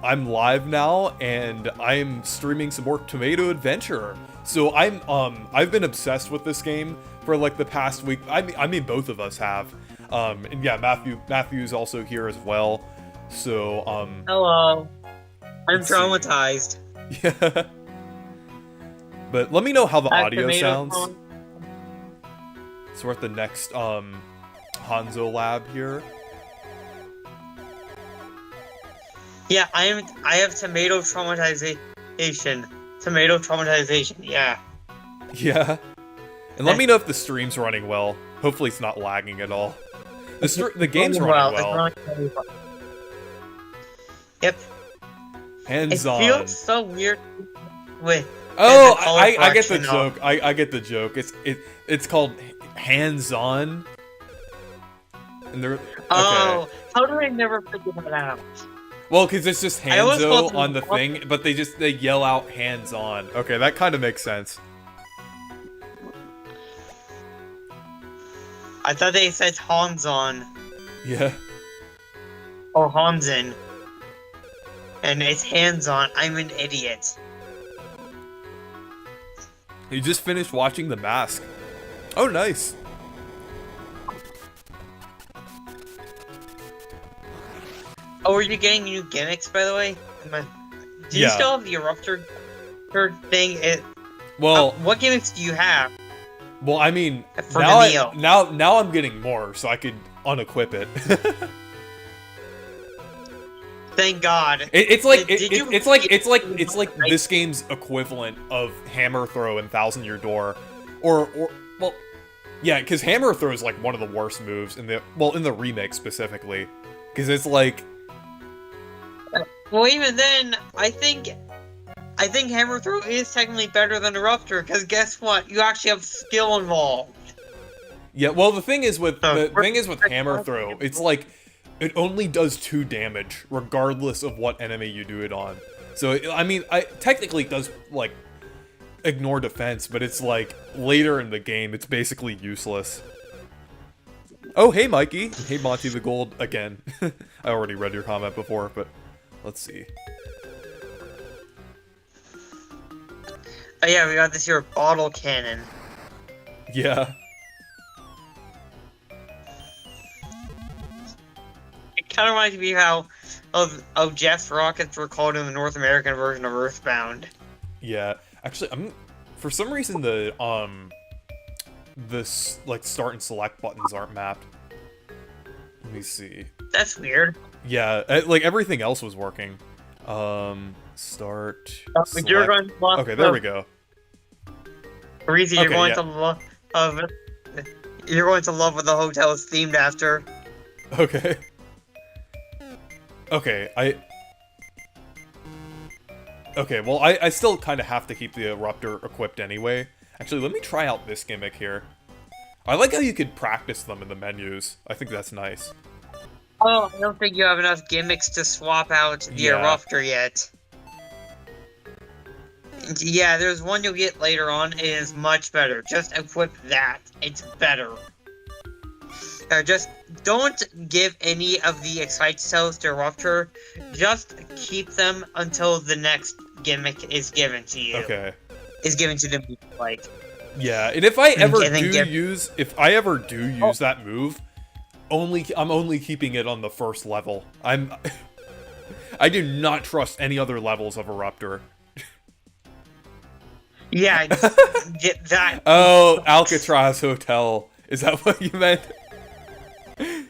I'm live now, and I'm streaming some more Tomato Adventure. So I've been obsessed with this game for like the past week. I mean both of us have. And yeah, Matthew's also here as well. So Hello. I'm let's see. traumatized. Yeah. But let me know how the I have audio tomato sounds. corn. So we're at the next Hanzo lab here. Yeah, I have tomato traumatization. Tomato traumatization, yeah. Yeah. And let me know if the stream's running well. Hopefully it's not lagging at all. The game's running well. Yep. Hands on. It feels so weird with Oh, the color I get the correction joke. I get the joke. It's called hands on. And they're okay. Oh, how did I never figure that out? Well, because it's just I always Hanzo thought on the thing, but they yell out hands on. Okay, that kind of makes sense. I thought they said Hanzon Yeah. or Hanzen. And it's hands-on. I'm an idiot. You just finished watching The Mask. Oh, nice. Oh, are you getting new gimmicks, by the way? Do you still have the Eruptor thing? Well, what gimmicks do you have? Well, I mean, For now I'm getting more, so I could unequip it. Thank God. It's like this game's equivalent of Hammer Throw in Thousand Year Door, or well, yeah, because Hammer Throw is like one of the worst moves in the remake specifically, because it's like. Well, even then, I think Hammer Throw is technically better than Eruptor, because guess what? You actually have skill involved. Yeah, well, the thing is with Hammer Throw, it's like it only does 2 damage regardless of what enemy you do it on. So I mean, technically it does like ignore defense, but it's like later in the game, it's basically useless. Oh, hey, Mikey. Hey, Monty the Gold again. I already read your comment before, but let's see. Oh yeah, we got this here bottle cannon. Yeah. It kind of reminds me of Jeff's rockets were called in the North American version of Earthbound. Yeah, actually, for some reason this like start and select buttons aren't mapped. Let me see. That's weird. Yeah, like everything else was working. Start. Select. You're going to love okay, there we go. Reezy, you're going to love what the hotel is themed after. Okay. Okay, Okay, well, I still kind of have to keep the Eruptor equipped anyway. Actually, let me try out this gimmick here. I like how you could practice them in the menus. I think that's nice. Oh, I don't think you have enough gimmicks to swap out the Eruptor yet. Yeah, there's one you'll get later on. It is much better. Just equip that. It's better. Just don't give any of the Excite Cells to Eruptor. Just keep them until the next gimmick is given to you. Okay. Is given to them, like. Yeah, and if I ever do use that move, I'm only keeping it on the first level. I do not trust any other levels of Eruptor. Yeah, get that. Oh, Alcatraz Hotel. Is that what you meant?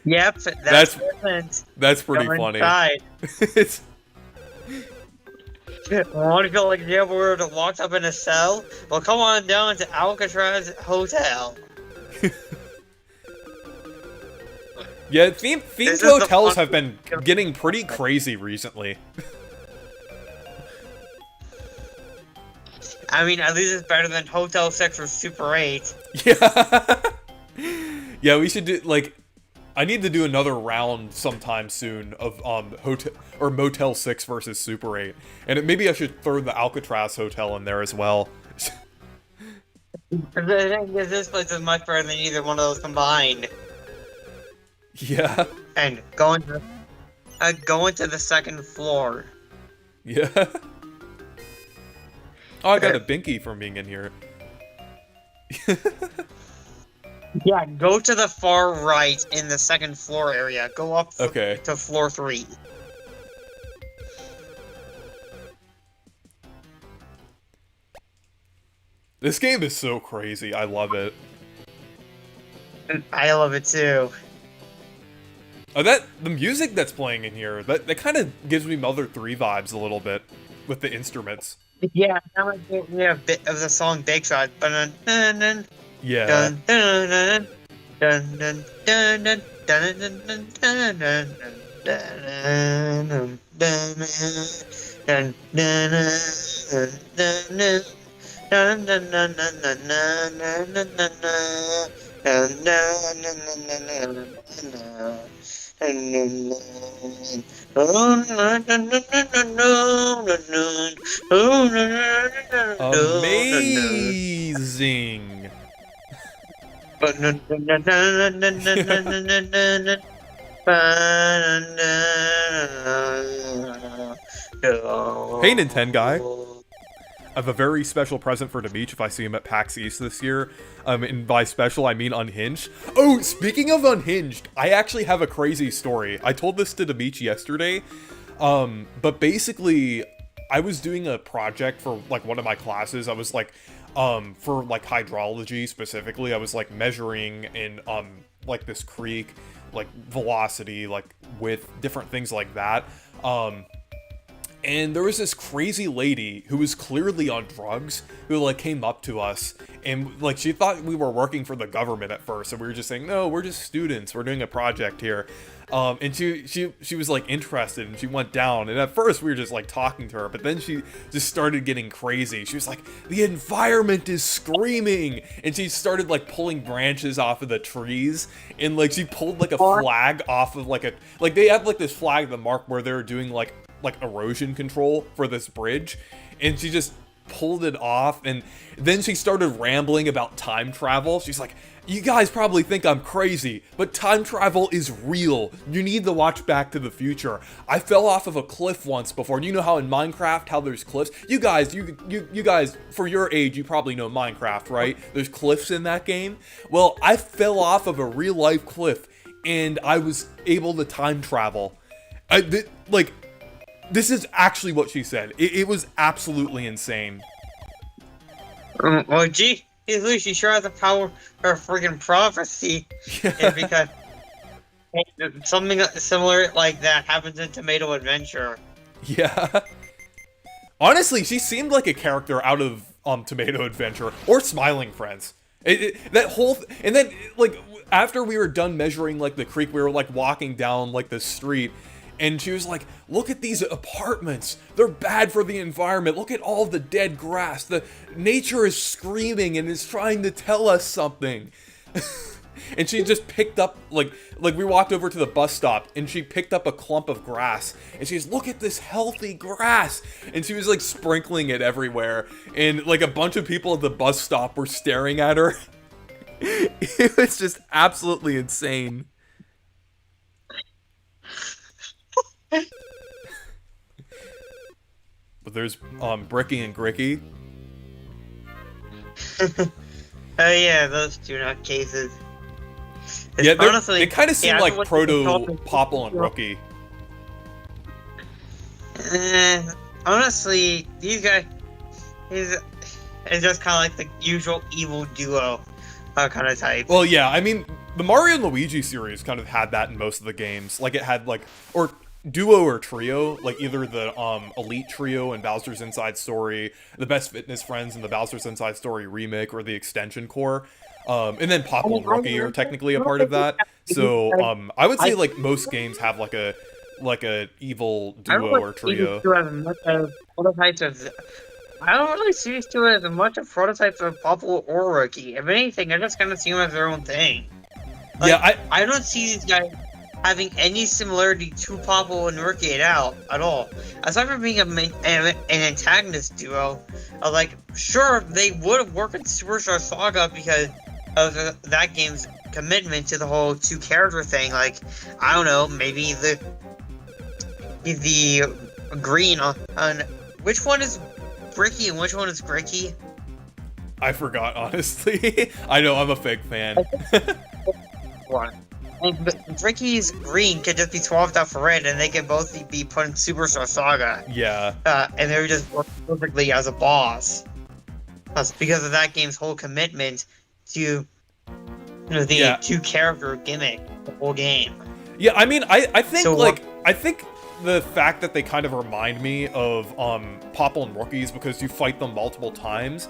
Yep, that's pretty funny. It's want to feel like you were locked up in a cell? Well, come on down to Alcatraz Hotel. Yeah, themed hotels have been getting pretty crazy recently. I mean, at least it's better than Hotel 6 or Super 8. Yeah. Yeah, we should do, like, I need to do another round sometime soon of, Hotel, or Motel 6 versus Super 8. And maybe I should throw the Alcatraz Hotel in there as well. The thing is, this place is much better than either one of those combined. Yeah. And going to the second floor. Yeah. Oh, I got a binky from being in here. Yeah, go to the far right in the second floor area. Go up Okay. to floor 3. This game is so crazy. I love it. I love it too. Oh, the music that's playing in here, that kind of gives me Mother 3 vibes a little bit with the instruments. Yeah, that reminds me a bit of the song Big Shot. Yeah. Dun, dun, dun, dun, dun, dun, dun, dun, dun, dun, dun, Amazing. Hey, Nintendo guy. I have a very special present for Demeech if I see him at PAX East this year. And by special, I mean unhinged. Oh, speaking of unhinged, I actually have a crazy story. I told this to Demeech yesterday. But basically, I was doing a project for, like, one of my classes. I was, like, for, like, hydrology specifically, I was, like, measuring in, like, this creek, like, velocity, like, width, different things like that. And there was this crazy lady who was clearly on drugs who, like, came up to us and, like, she thought we were working for the government at first, and we were just saying, no, we're just students, we're doing a project here. And she was, like, interested, and she went down, and at first we were just, like, talking to her, but then she just started getting crazy. She was like, the environment is screaming, and she started, like, pulling branches off of the trees, and, like, she pulled, like, a flag off of, like, they have, like, this flag, the mark where they're doing, like erosion control for this bridge, and she just pulled it off, and then she started rambling about time travel. She's like, you guys probably think I'm crazy, but time travel is real. You need to watch Back to the Future. I fell off of a cliff once before. You know how in Minecraft, how there's cliffs? You guys, for your age, you probably know Minecraft, right? There's cliffs in that game. Well, I fell off of a real life cliff, and I was able to time travel. This is actually what she said. It was absolutely insane. Well, gee, at least she sure has the power of freaking prophecy. Yeah. Because something similar like that happens in Tomato Adventure. Yeah. Honestly, she seemed like a character out of Tomato Adventure or Smiling Friends. That whole and then, like, after we were done measuring, like, the creek, we were, like, walking down, like, the street. And she was like, look at these apartments. They're bad for the environment. Look at all the dead grass. The nature is screaming and is trying to tell us something. And she just picked up, like we walked over to the bus stop, and she picked up a clump of grass. And she's, look at this healthy grass. And she was, like, sprinkling it everywhere. And, like, a bunch of people at the bus stop were staring at her. It was just absolutely insane. But there's Bricky and Gricky. Oh yeah, those two nutcases. Yeah, honestly, they kind of seem like proto Popple and Rookie. Honestly, these guys is just kind of like the usual evil duo kind of type. Well, yeah, I mean, the Mario and Luigi series kind of had that in most of the games. Like, it had, like, or duo or trio, like either the Elite Trio and Bowser's Inside Story, the Best Fitness Friends and the Bowser's Inside Story remake, or the Extension Core. And then Popple and Rookie are technically a part of that. So I would say, like, most games have like a evil duo or trio. I don't really see these two as much of prototypes of Popple or Rookie. If anything, I just kind of see them as their own thing. Like, yeah, I don't see these guys having any similarity to Popple and Rookie at all. Aside from being an antagonist duo, like, sure, they would work in Superstar Saga because of that game's commitment to the whole two-character thing. Like, I don't know, maybe the green on which one is Bricky and which one is Gricky? I forgot, honestly. I know, I'm a fake fan. One. Ricky's green could just be swapped out for red, and they can both be put in Superstar Saga. Yeah. And they would just work perfectly as a boss. That's because of that game's whole commitment to the two-character gimmick, the whole game. Yeah, I mean, I think, so, I think the fact that they kind of remind me of Popple and Rookies because you fight them multiple times,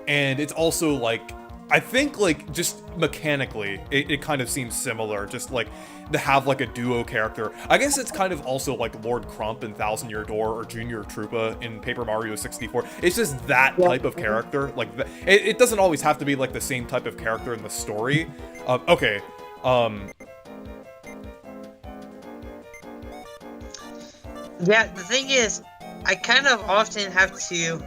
and it's also, like, I think, like, just mechanically, it kind of seems similar, just, like, to have, like, a duo character. I guess it's kind of also, like, Lord Crump in Thousand Year Door or Junior Troopa in Paper Mario 64. It's just that type of character. Like, it doesn't always have to be, like, the same type of character in the story. Okay, Yeah, the thing is, I kind of often have to,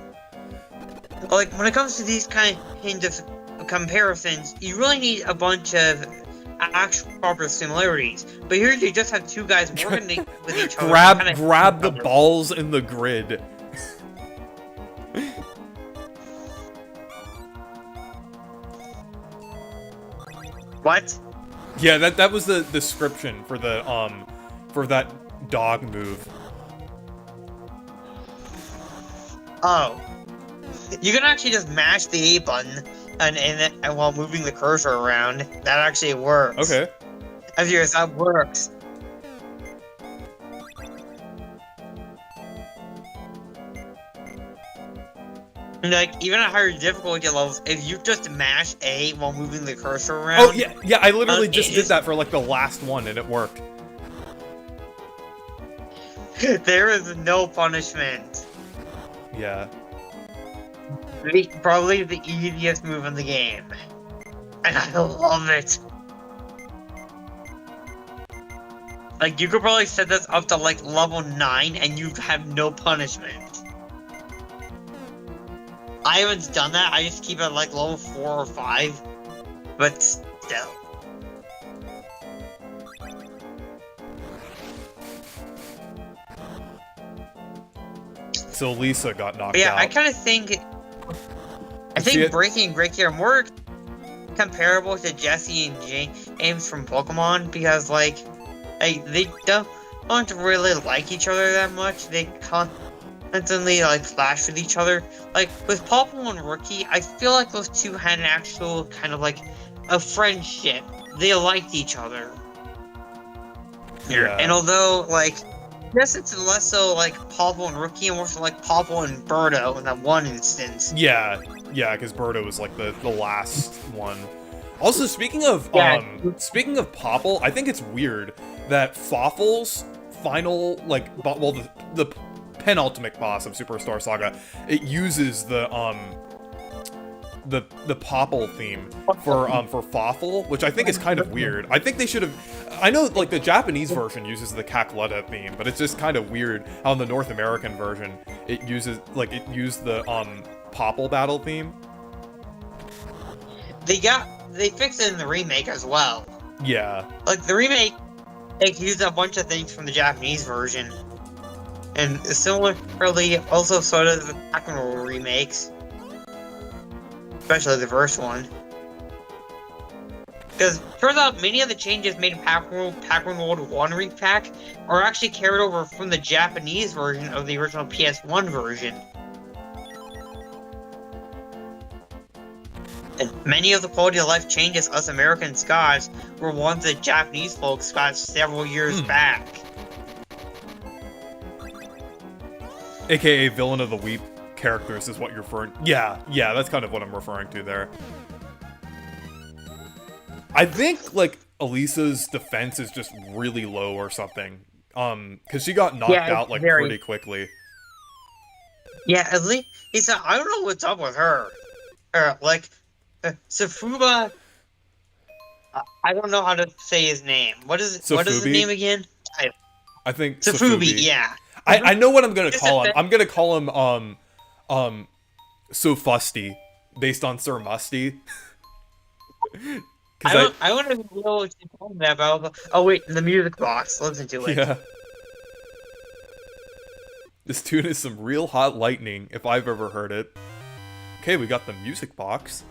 like, when it comes to these kind of comparisons, you really need a bunch of actual proper similarities. But here you just have two guys working with each other. grab the balls in the grid. What? Yeah, that was the description for the for that dog move. Oh. You can actually just mash the A button and while moving the cursor around. That actually works. Okay. I'm serious, that works. Like, even at higher difficulty levels, if you just mash A while moving the cursor around... Oh, yeah, I literally just did that for, like, the last one, and it worked. There is no punishment. Yeah. Probably the easiest move in the game. And I love it. Like, you could probably set this up to, like, level 9, and you have no punishment. I haven't done that, I just keep it at, like, level 4 or 5. But still. So Lisa got knocked out. Yeah, I kind of think... I think Breaking and Gricky are more comparable to Jesse and James from Pokemon, because, like, they don't really like each other that much. They constantly, like, clash with each other. Like, with Popple and Rookie, I feel like those two had an actual kind of, like, a friendship. They liked each other. Yeah. And although, like, I guess it's less so like Popple and Rookie and more so like Popple and Birdo in that one instance. Yeah, because Birdo was like the last one. Also, speaking of Popple, I think it's weird that Fawful's final, like, well, the penultimate boss of Superstar Saga, it uses the Popple theme for Fawful, which I think is kind of weird. I think they should have. I know, like, the Japanese version uses the Cacletta theme, but it's just kind of weird how in the North American version it used the Popple battle theme. They fixed it in the remake as well. Yeah. Like, the remake, it used a bunch of things from the Japanese version, and similarly also sort of the Pac-Man remakes. Especially the first one. Because turns out many of the changes made in Pac-Man World 1 repack are actually carried over from the Japanese version of the original PS1 version. And many of the quality of life changes us Americans got were ones that Japanese folks got several years back. AKA Villain of the Week characters is what you're referring. Yeah, that's kind of what I'm referring to there. I think, like, Elisa's defense is just really low or something. Because she got knocked out, like, pretty quickly. Yeah, at least, I don't know what's up with her. Safuba, I don't know how to say his name. What is his name again? I think Safubi, yeah. I know what I'm gonna call him. I'm gonna call him, So Fusty, based on Sir Musty. I want to know what you call that about. Oh wait, the music box. Listen to it. Yeah. This tune is some real hot lightning, if I've ever heard it. Okay, we got the music box.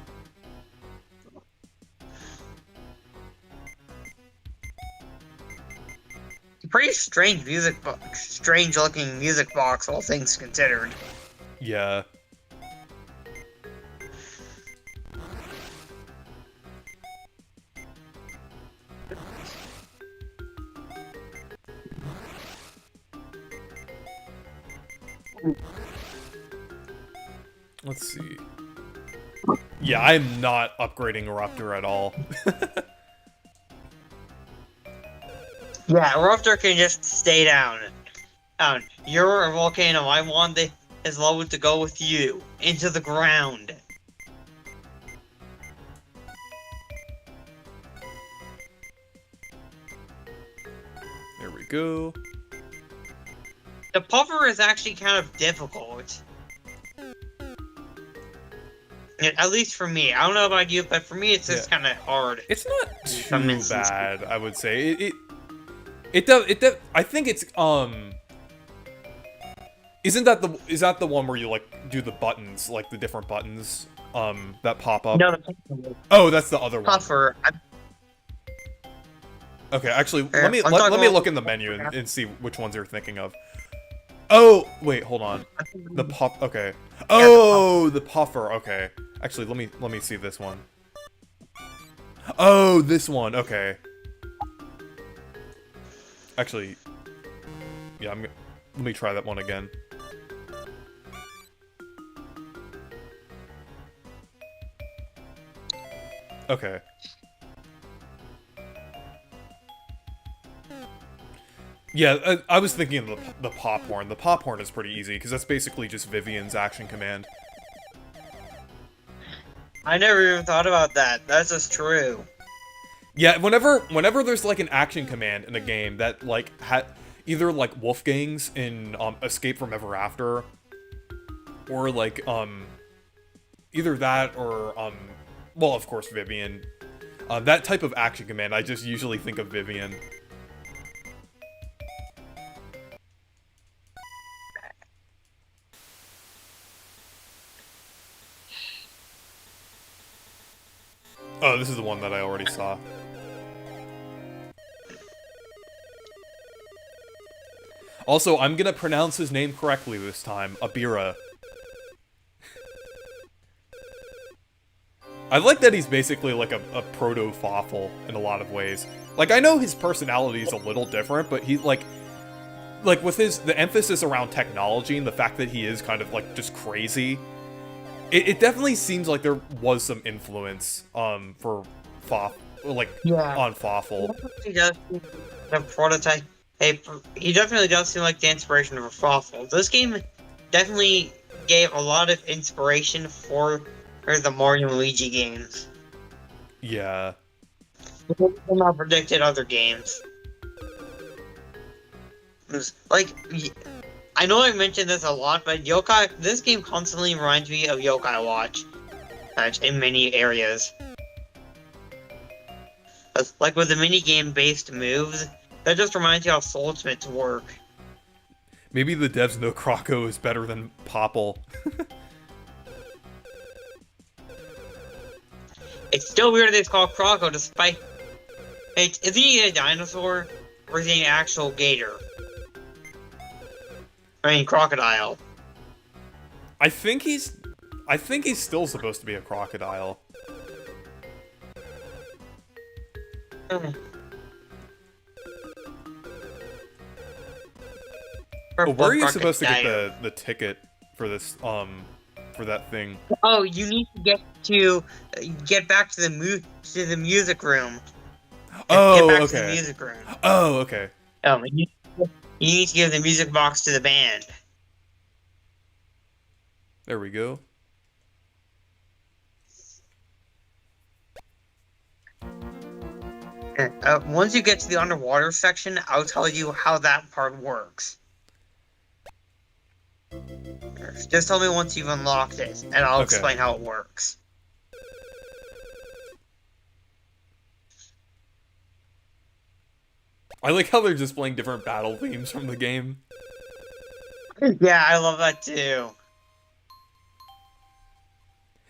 Pretty strange music box. Strange looking music box, all things considered. Yeah. Let's see. Yeah, I'm not upgrading Eruptor at all. Yeah, Eruptor can just stay down. You're a volcano. I want his load to go with you into the ground. There we go. The puffer is actually kind of difficult. At least for me. I don't know about you, but for me, it's just kind of hard. It's not too bad, I would say. It does. I think it's Is that the one where you like do the buttons, like the different buttons, that pop up? No, oh, that's the other one. Puffer. Okay, actually, let me look in the menu and see which ones you're thinking of. Oh, wait, hold on. The puff. Okay. Oh, the puffer. Okay. Actually, let me see this one. Oh, this one. Okay. Actually, yeah, let me try that one again. Okay. Yeah, I was thinking of the pop horn. The pop horn is pretty easy, because that's basically just Vivian's action command. I never even thought about that. That's just true. Yeah, whenever there's like an action command in a game that like either like Wolfgang's in Escape from Ever After, or like either that or well, of course Vivian. That type of action command, I just usually think of Vivian. Oh, this is the one that I already saw. Also, I'm gonna pronounce his name correctly this time. Abira. I like that he's basically like a proto-Fawful in a lot of ways. Like, I know his personality is a little different, but he, like with the emphasis around technology and the fact that he is kind of, like, just crazy, it definitely seems like there was some influence, for on Fawful. He does the prototype. He definitely does seem like the inspiration of a Fawful. This game definitely gave a lot of inspiration for the Mario and Luigi games. Yeah. They not predicted other games. Like, I know I mentioned this a lot, but this game constantly reminds me of Yokai Watch in many areas. Like with the minigame based moves, that just reminds you how Soul Smiths work. Maybe the devs know Croco is better than Popple. It's still weird that it's called Croco, despite... Is he a dinosaur? Or is he an actual gator? I mean, crocodile. I think he's still supposed to be a crocodile. Oh, where are you supposed to get the ticket for this, for that thing? Oh, you need to get back to the music room. Oh, get back okay. To the music room. Oh, okay. You need to give the music box to the band. There we go. Once you get to the underwater section, I'll tell you how that part works. Just tell me once you've unlocked it, and I'll explain how it works. I like how they're just playing different battle themes from the game. Yeah, I love that too.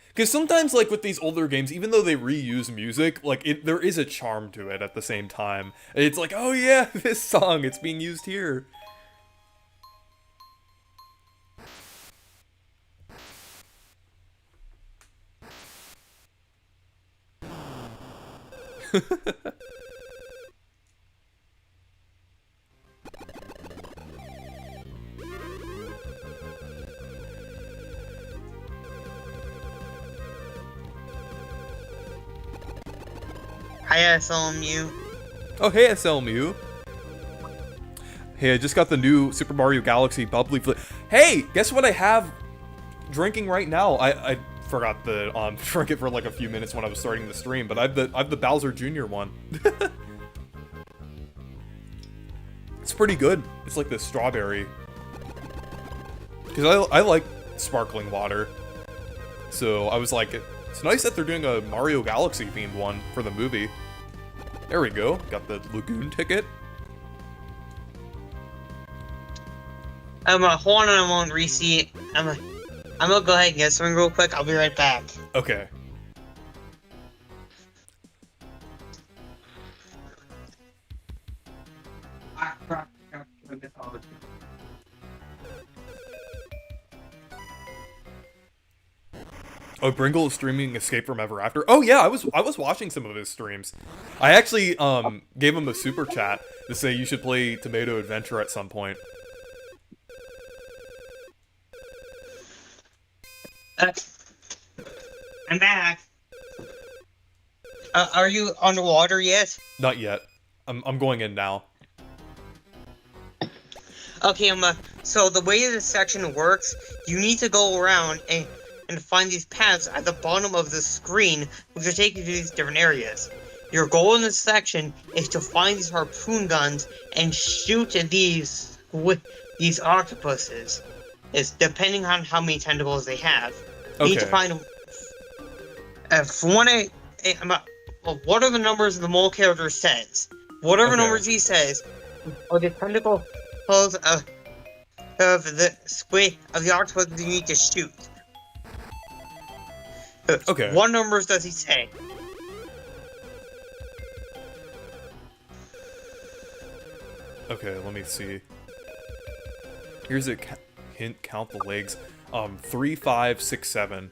Because sometimes, like, with these older games, even though they reuse music, like, there is a charm to it at the same time. It's like, oh yeah, this song, it's being used here. Hi, SLMU. Oh, hey, SLMU. Hey, I just got the new Super Mario Galaxy Bubbly Hey, guess what I have drinking right now? I forgot to drink it for like a few minutes when I was starting the stream, but I have the Bowser Jr. one. It's pretty good. It's like the strawberry. Because I like sparkling water. So I was like, it's nice that they're doing a Mario Galaxy themed one for the movie. There we go. Got the Lagoon ticket. Hold on, I'm on reseat. I'm gonna go ahead and get something real quick. I'll be right back. Okay. Oh, Bringle is streaming Escape from Ever After. Oh yeah, I was watching some of his streams. I actually gave him a super chat to say you should play Tomato Adventure at some point. I'm back. Are you underwater yet? Not yet. I'm going in now. Okay, so the way this section works, you need to go around and find these paths at the bottom of the screen, which will take you to these different areas. Your goal in this section is to find these harpoon guns and shoot these octopuses. It's depending on how many tentacles they have. You need to find. What are the numbers the mole character says? Whatever numbers he says, are the tentacles of the squid of the octopus you need to shoot. Okay. What numbers does he say? Okay, let me see. Here's a hint. Count the legs. 3, 5, 6, 7.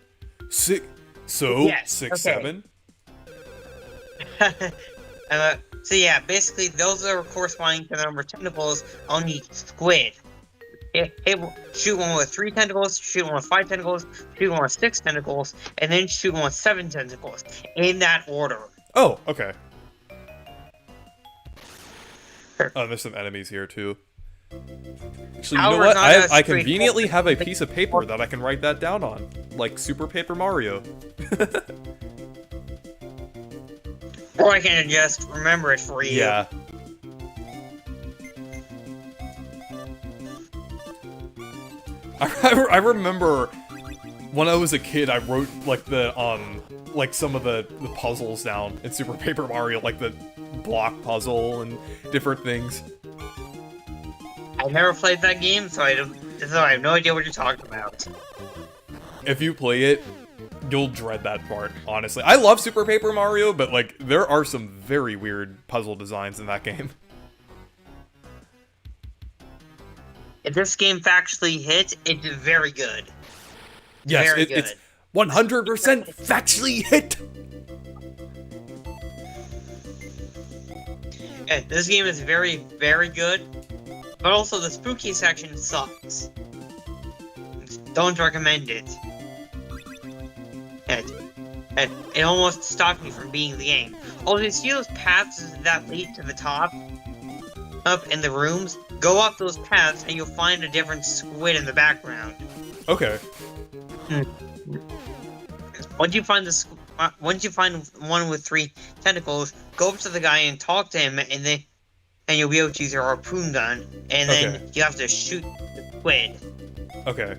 6. So yes, 6, 7. So yeah, basically those are corresponding to the number of tentacles on each squid. Shoot one with 3 tentacles, shoot one with 5 tentacles, shoot one with 6 tentacles, and then shoot one with 7 tentacles. In that order. Oh, okay. Oh, there's some enemies here too. Actually, you know what? I conveniently have a piece of paper that I can write that down on. Like Super Paper Mario. Or I can just remember it for you. Yeah. I remember when I was a kid, I wrote like some of the puzzles down in Super Paper Mario, like the block puzzle and different things. I've never played that game, so I have no idea what you're talking about. If you play it, you'll dread that part, honestly. I love Super Paper Mario, but like there are some very weird puzzle designs in that game. If this game factually hits, it's very good. Yes, it's 100% factually hit! Yeah, this game is very, very good, but also the spooky section sucks. Don't recommend it. It almost stopped me from beating the game. Oh, you see those paths that lead to the top? Up in the rooms? Go up those paths and you'll find a different squid in the background. Okay. Once you find one with 3 tentacles, go up to the guy and talk to him, and you'll be able to use your harpoon gun, and then you have to shoot the squid. Okay.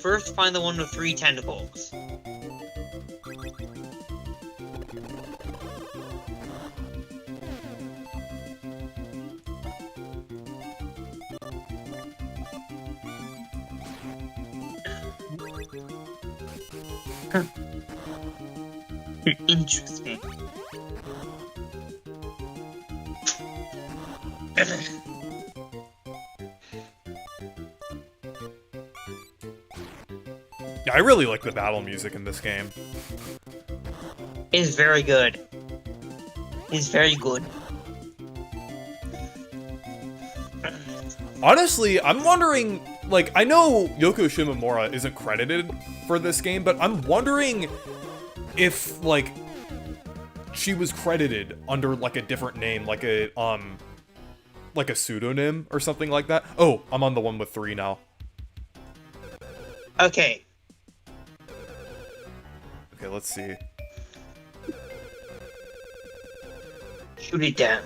First find the one with 3 tentacles. Interesting. Yeah, I really like the battle music in this game. It's very good. It's very good. Honestly, I'm wondering, like, I know Yoko Shimomura isn't credited for this game, but I'm wondering if, like, she was credited under, like, a different name, like a pseudonym or something like that. Oh, I'm on the one with 3 now. Okay. Okay, let's see. Shoot it down.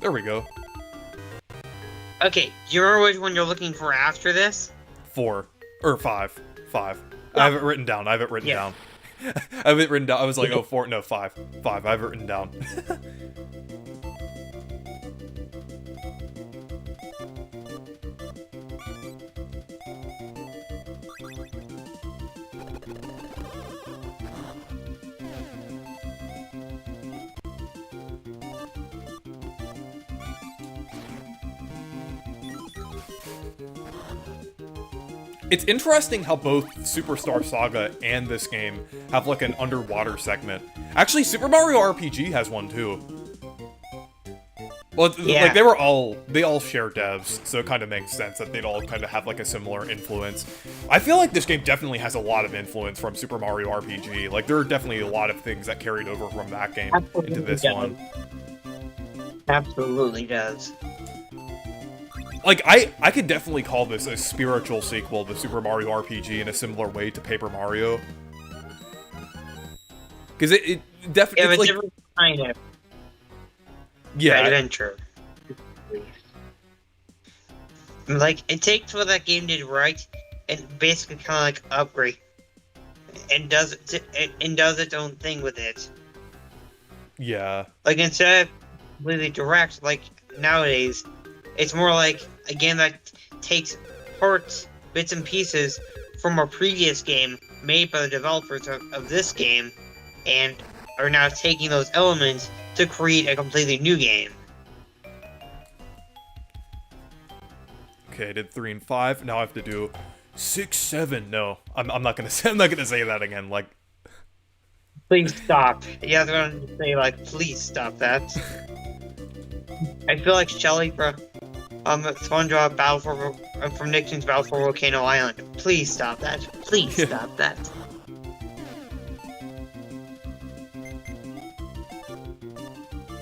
There we go. Okay, do you remember which one you're looking for after this? 4. Or 5. 5. Oh. I have it written down. I have it written down. I have it written down. I was like, oh, 4. No, 5. 5. I have it written down. It's interesting how both Superstar Saga and this game have like an underwater segment. Actually, Super Mario RPG has one too. Well, Yeah. like they all share devs, so it kind of makes sense that they'd all kind of have like a similar influence. I feel like this game definitely has a lot of influence from Super Mario RPG. Like there are definitely a lot of things that carried over from that game into this one. Absolutely does. Like, I could definitely call this a spiritual sequel to Super Mario RPG in a similar way to Paper Mario. Because it definitely... Yeah, it's but like, different kind of yeah, adventure. Like, it takes what that game did right and basically kind of like upgrade and does its own thing with it. yeah. Like, instead of completely direct, like nowadays, it's more like a game that takes parts, bits and pieces from a previous game made by the developers of this game and are now taking those elements to create a completely new game. Okay, I did 3 and 5. Now I have to do 6, 7. No, I'm not gonna say that again. Like, Please stop. Yeah, I was going to say, like, please stop that. I feel like Shelly from SpongeBob Battle for from Nicktoons Battle for Volcano Island. Please stop that. Please stop that.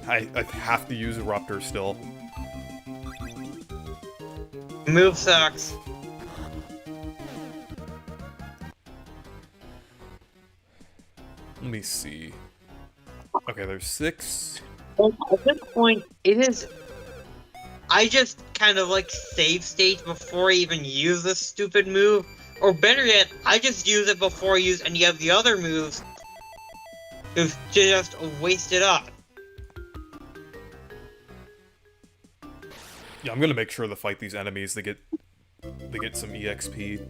I have to use Eruptor still. Move sucks. Let me see. Okay, there's 6. At this point, it is... I just kind of like save state before I even use this stupid move. Or better yet, I just use it before I use any of the other moves. To just waste it up. Yeah, I'm gonna make sure to fight these enemies. They get some EXP.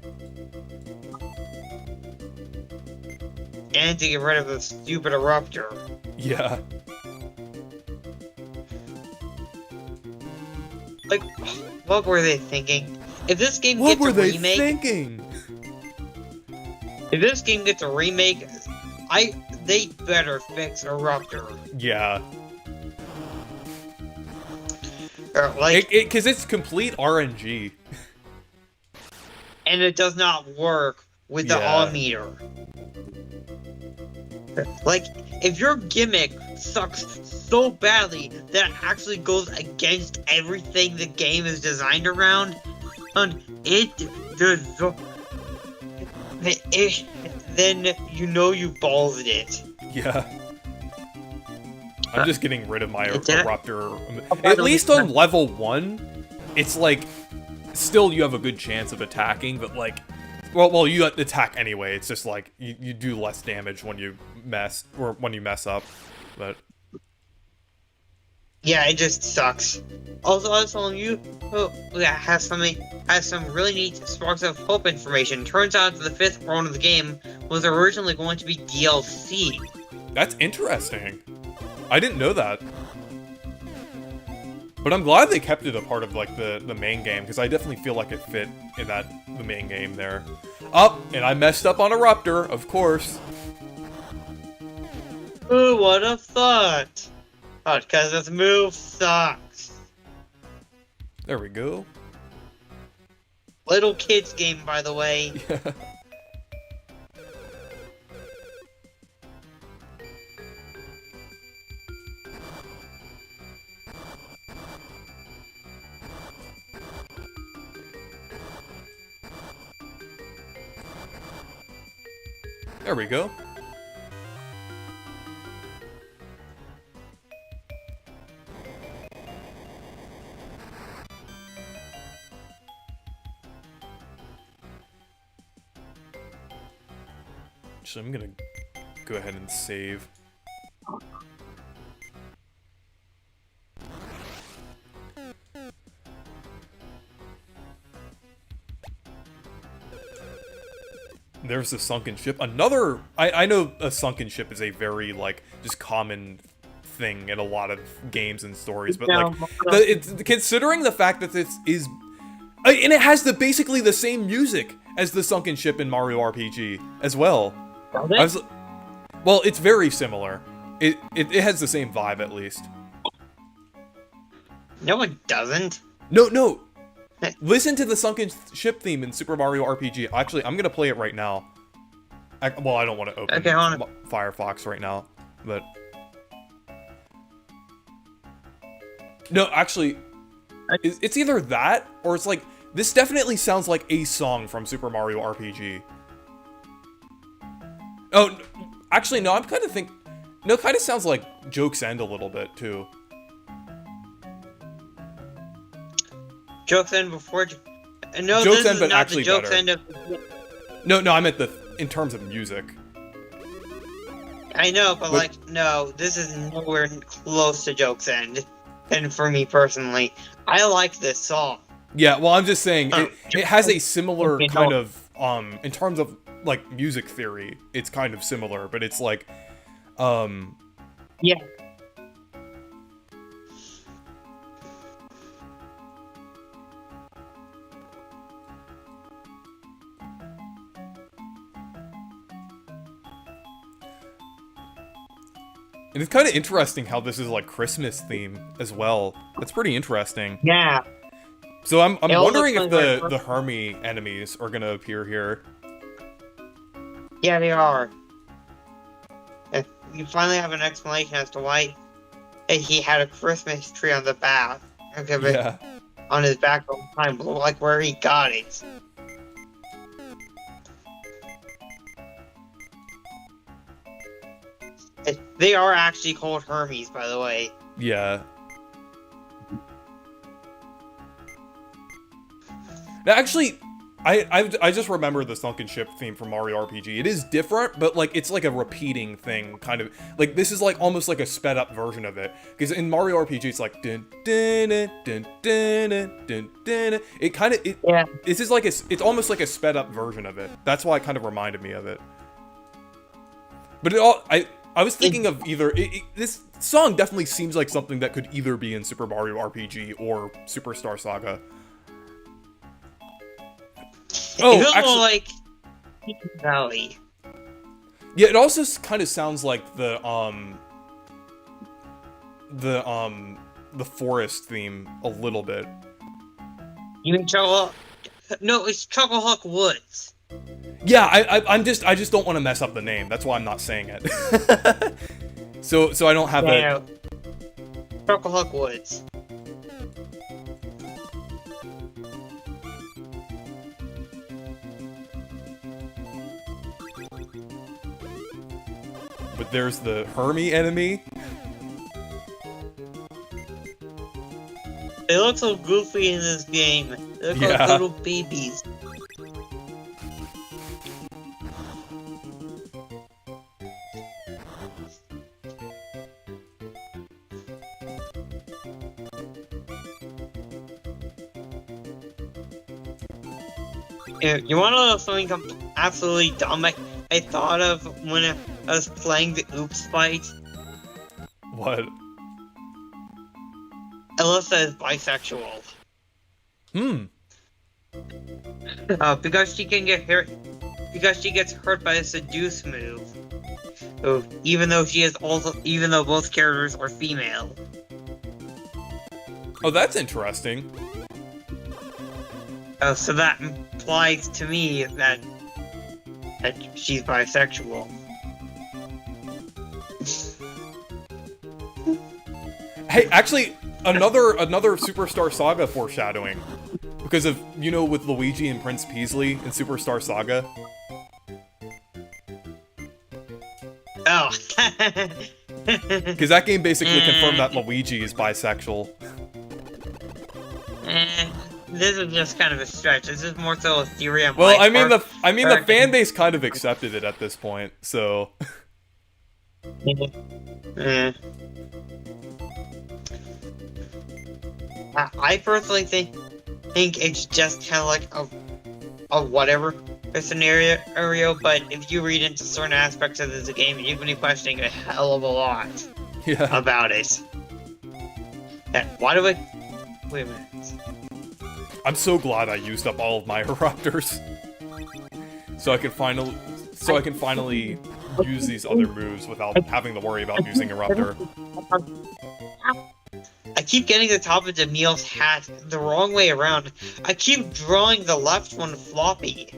And to get rid of the stupid Eruptor. Yeah. Like, what were they thinking? If this game What gets were a they remake, thinking? if this game gets a remake, they better fix Eruptor. Yeah. Or like, Because it's complete RNG. and it does not work with the Yeah. awe meter. Like, if your gimmick sucks so badly that it actually goes against everything the game is designed around, and then you know you ballsed it. Yeah. I'm just getting rid of my It did- Eruptor. At least on level 1, it's like, still you have a good chance of attacking, but like, well, you attack anyway. It's just like, you do less damage when you mess up, but... Yeah, it just sucks. Also, I was telling you, has some really neat sparks of hope information. Turns out the fifth world of the game was originally going to be DLC. That's interesting. I didn't know that. But I'm glad they kept it a part of like the main game, because I definitely feel like it fit in the main game there. Oh, and I messed up on Eruptor, of course. Who would have thought? Oh, because this move sucks. There we go. Little kids game, by the way. Yeah. There we go. So I'm gonna go ahead and save. There's the sunken ship. Another... I know a sunken ship is a very, like, just common thing in a lot of games and stories, but, like, considering the fact that this is... And it has basically the same music as the sunken ship in Mario RPG as well. Well, it's very similar. It has the same vibe, at least. No, it doesn't. No. Listen to the sunken ship theme in Super Mario RPG. Actually, I'm gonna play it right now. Well, I don't want to open Firefox right now, but... No, actually, it's either that, or it's like... This definitely sounds like a song from Super Mario RPG. Oh, actually, no, I'm kind of think... No, it kind of sounds like Joke's End a little bit, too. Joke's End before... No, Joke's this End, is but not actually the Joke's better. End of... No, I meant in terms of music. I know, but like, no, this is nowhere close to Joke's End. And for me personally, I like this song. Yeah, well, I'm just saying, it has a similar kind of, in terms of, like, music theory, it's kind of similar, but it's like, Yeah. And it's kind of interesting how this is, like, Christmas theme as well. That's pretty interesting. Yeah. So I'm wondering if the Hermie enemies are gonna appear here. Yeah, they are. You finally have an explanation as to why he had a Christmas tree on the back. Yeah. On his back all the time, like where he got it. They are actually called Hermes, by the way. Yeah. Now, actually, I just remember the sunken ship theme from Mario RPG. It is different, but like it's like a repeating thing, kind of. Like this is like almost like a sped up version of it. Because in Mario RPG, it's like dun dun dun dun dun dun dun. It kind of yeah. This is like it's almost like a sped up version of it. That's why it kind of reminded me of it. But I was thinking of either this song definitely seems like something that could either be in Super Mario RPG or Superstar Saga. Oh, it feels like Valley. Yeah, it also kind of sounds like the forest theme a little bit. You mean Chocolate? No, it's Chocolate Woods. Yeah, I just don't want to mess up the name. That's why I'm not saying it. so I don't have it. Chocolate Woods. But there's the Hermie enemy. They look so goofy in this game. They look like little babies. You want to know something absolutely dumb I thought of when I was playing the Oops fight? What? Alyssa is bisexual. Because she can get hurt. Because she gets hurt by a seduce move. So, even though both characters are female. Oh, that's interesting. So that implies to me that she's bisexual. Hey, actually, another Superstar Saga foreshadowing. Because of, with Luigi and Prince Peasley in Superstar Saga. Oh. Because that game basically confirmed that Luigi is bisexual. This is just kind of a stretch. This is more so a theory on well, my the part. fan base kind of accepted it at this point, so. I personally think it's just kind of like a whatever scenario, but if you read into certain aspects of this game, you're going to be questioning a hell of a lot about it. Why do I... Wait a minute. I'm so glad I used up all of my eruptors. So I can finally use these other moves without having to worry about using Eruptor. I keep getting the top of Demille's hat the wrong way around. I keep drawing the left one floppy.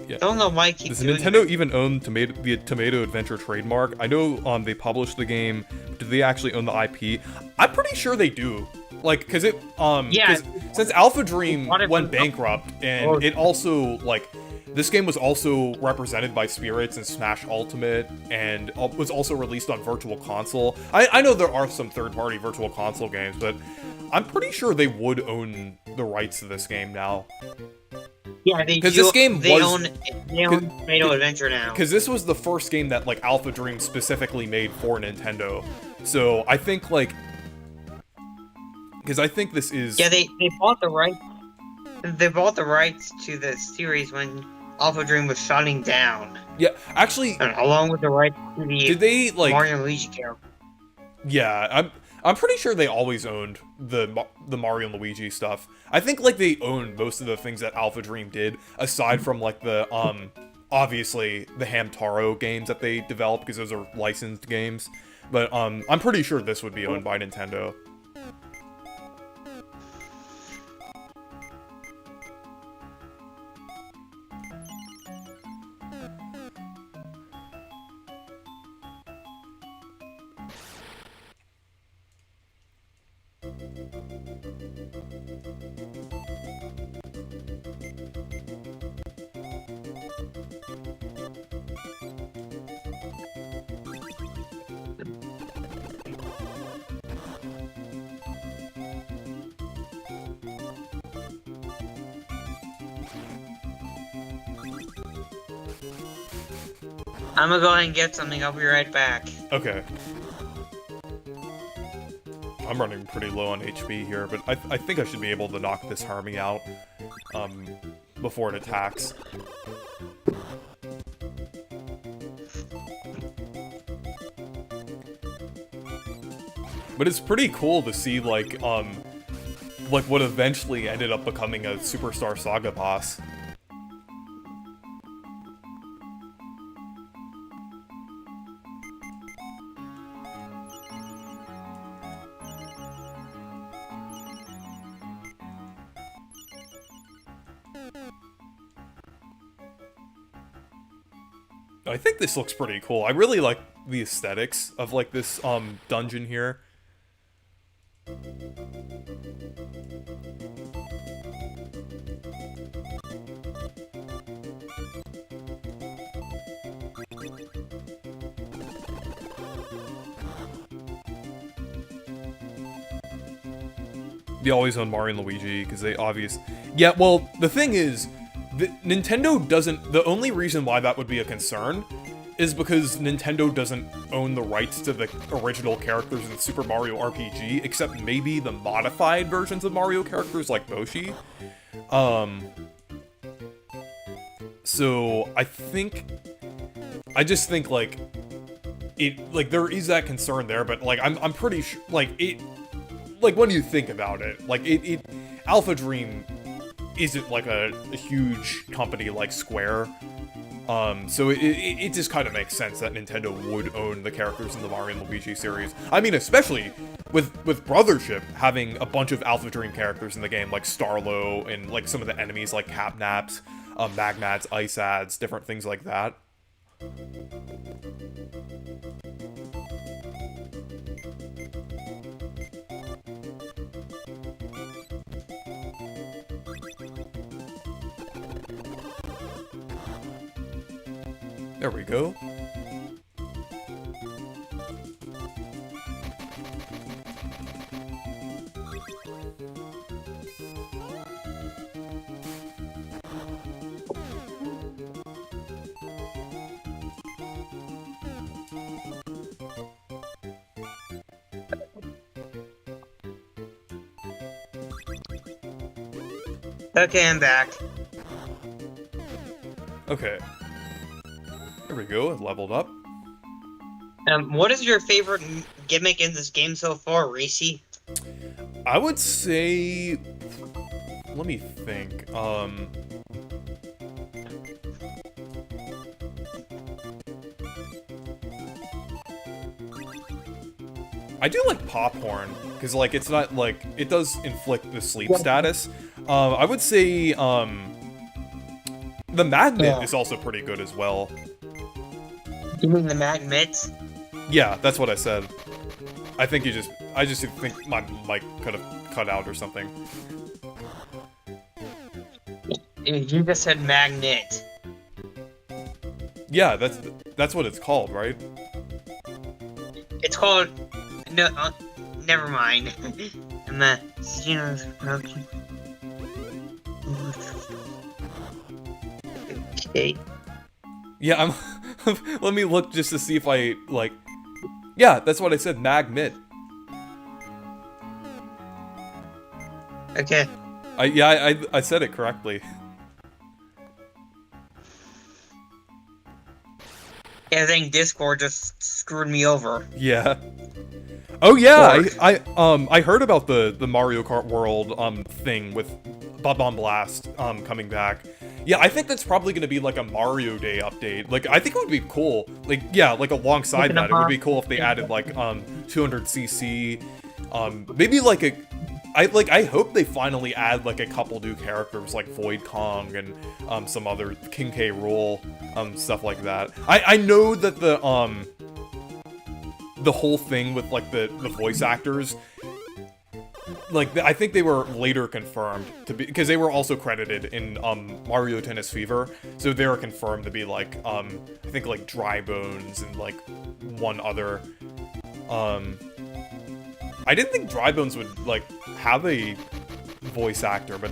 Yeah. Don't know why I keep Does doing Nintendo that. even own the Tomato Adventure trademark? I know they published the game. Do they actually own the IP? I'm pretty sure they do. Like, cause since Alpha Dream went bankrupt, and it also, like, this game was also represented by Spirits and Smash Ultimate, and was also released on Virtual Console. I know there are some third-party Virtual Console games, but I'm pretty sure they would own the rights to this game now. Yeah, they do. Because this game they own Tomato Adventure now. Because this was the first game that, like, Alpha Dream specifically made for Nintendo. So I think, like... Because I think this is... Yeah, they bought the rights. They bought the rights to the series when Alpha Dream was shutting down. Yeah, actually... along with the rights to the did they, like... Mario and Luigi character. Yeah, I'm pretty sure they always owned the Mario and Luigi stuff. I think, like, they owned most of the things that Alpha Dream did, aside from, like, the, obviously, the Hamtaro games that they developed, because those are licensed games. But, I'm pretty sure this would be owned by Nintendo. I'm gonna go ahead and get something. I'll be right back. Okay. I'm running pretty low on HP here, but I think I should be able to knock this Harmy out, before it attacks. But it's pretty cool to see, like what eventually ended up becoming a Superstar Saga boss. I think this looks pretty cool. I really like the aesthetics of, like, this, dungeon here. They always own Mario and Luigi, because they Yeah, well, the thing is, Nintendo doesn't... The only reason why that would be a concern is because Nintendo doesn't own the rights to the original characters in Super Mario RPG, except maybe the modified versions of Mario characters like Boshi. So I just think like there is that concern there, but like I'm pretty sure like when you think about it, like Alpha Dream isn't like a huge company like Square. So it just kind of makes sense that Nintendo would own the characters in the Mario and Luigi series. I mean, especially with Brothership having a bunch of Alpha Dream characters in the game, like Starlo and like some of the enemies like Capnaps, Magmats, Ice Ads, different things like that. There we go. Okay, I'm back. Okay. There we go, it leveled up. What is your favorite gimmick in this game so far, Racy? I would say... Let me think. I do like Popcorn, because, like, it's not, like, it does inflict the sleep status. I would say, the Magnet is also pretty good as well. You mean the Magnet? Yeah, that's what I said. I think I just think my mic could have cut out or something. You just said Magnet. Yeah, that's what it's called, right? It's called... No, never mind. Okay. Yeah, let me look just to see if I, like... Yeah, that's what I said, Magnet. Okay. I said it correctly. Yeah, I think Discord just screwed me over. Yeah. Oh yeah, I heard about the Mario Kart World thing with Bob-omb Blast coming back. Yeah, I think that's probably going to be like a Mario Day update. Like, I think it would be cool. Like, yeah, like alongside that, it would be cool if they added like 200cc. Maybe like I hope they finally add like a couple new characters like Void Kong and some other King K. Rool, stuff like that. I know that the whole thing with like the voice actors, like I think they were later confirmed to be, because they were also credited in Mario Tennis Fever, so they were confirmed to be like I think like Dry Bones and like one other. I didn't think Dry Bones would like have a voice actor, but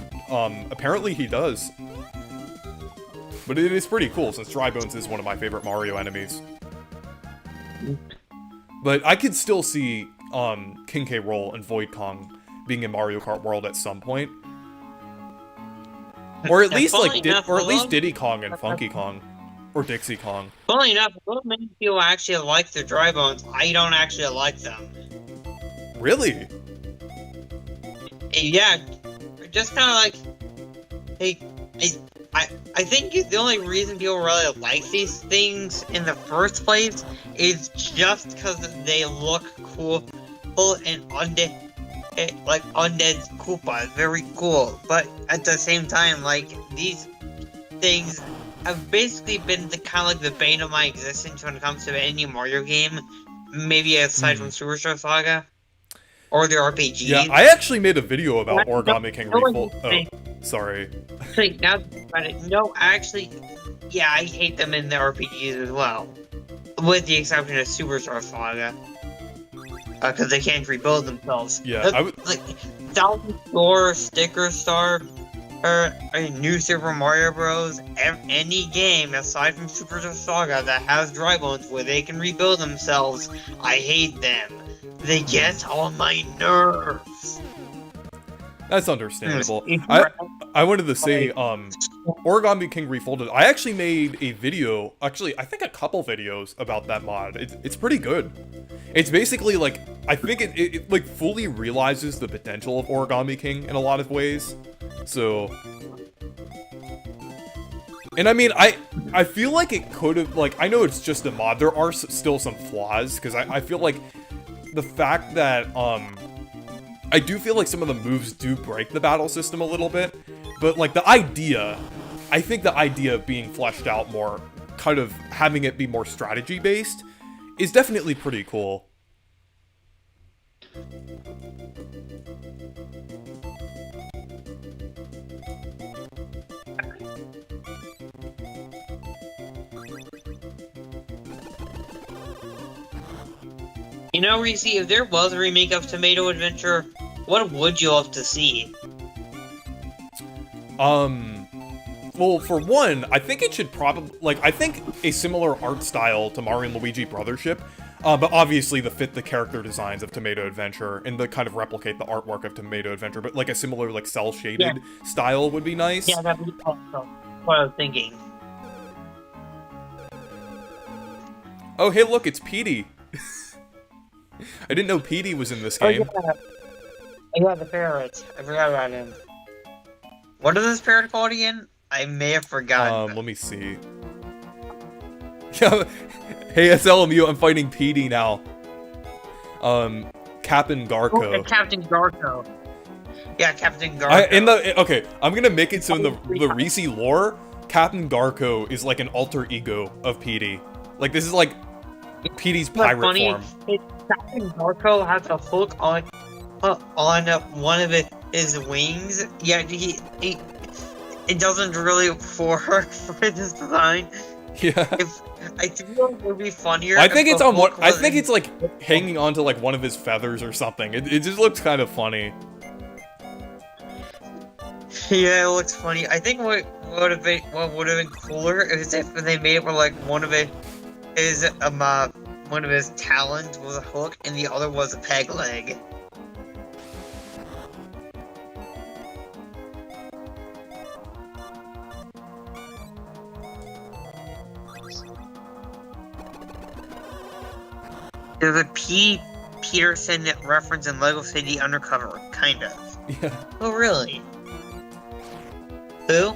apparently he does. But it is pretty cool since Dry Bones is one of my favorite Mario enemies. But I could still see King K. Rool and Void Kong being in Mario Kart World at some point, or at least like Diddy Kong and Funky Kong, or Dixie Kong. Funnily enough, many people actually like the Dry Bones. I don't actually like them. Really? Yeah, just kind of like, hey, I think the only reason people really like these things in the first place is just because they look cool and undead Koopa, very cool. But at the same time, like, these things have basically been the kind of like the bane of my existence when it comes to any Mario game, maybe aside from Superstar Saga or the RPG. Yeah, I actually made a video about Origami King Refold. Oh, sorry. Now about it, no, actually, yeah, I hate them in the RPGs as well, with the exception of Superstar Saga, because they can't rebuild themselves. Yeah, I would like Thousand Door, Sticker Star, or New Super Mario Bros. Any game aside from Superstar Saga that has Dry Bones where they can rebuild themselves, I hate them. They get on my nerves. That's understandable. I wanted to say, Origami King Refolded. I actually made a video, actually, I think a couple videos about that mod. It's pretty good. It's basically like, I think it like fully realizes the potential of Origami King in a lot of ways. So, and I mean, I feel like it could have, like, I know it's just a mod. There are still some flaws, because I feel like the fact that, I do feel like some of the moves do break the battle system a little bit, but like the idea, I think the idea of being fleshed out more, kind of having it be more strategy based, is definitely pretty cool. You know, Reese, if there was a remake of Tomato Adventure, what would you love to see? Well, for one, I think it should probably, like, I think a similar art style to Mario and Luigi Brothership, but obviously to fit the character designs of Tomato Adventure and to kind of replicate the artwork of Tomato Adventure, but like a similar, like, cel-shaded style would be nice. Yeah, that'd be awesome. What I was thinking. Oh, hey, look, it's Petey. I didn't know Petey was in this game. Oh, yeah, the parrot. I forgot about him. What is this parrot called again? I may have forgotten. Let me see. Hey, SLMU, I'm fighting Petey now. Captain Garco. Oh, Captain Garco. Yeah, Captain Garco. Okay, I'm gonna make it so in the Reese lore, Captain Garco is like an alter ego of Petey. Like, this is like Petey's pirate form. Captain Garco has a hook on one of his wings. Yeah, it doesn't really work for this design. Yeah. I think it would be funnier. I think it's on one. I think it's like hanging onto like one of his feathers or something. It just looks kind of funny. Yeah, it looks funny. I think what would have been cooler is if they made it where like one of his talons was a hook and the other was a peg leg. There's a Peterson reference in Lego City Undercover, kind of. Yeah. Oh, really? Who?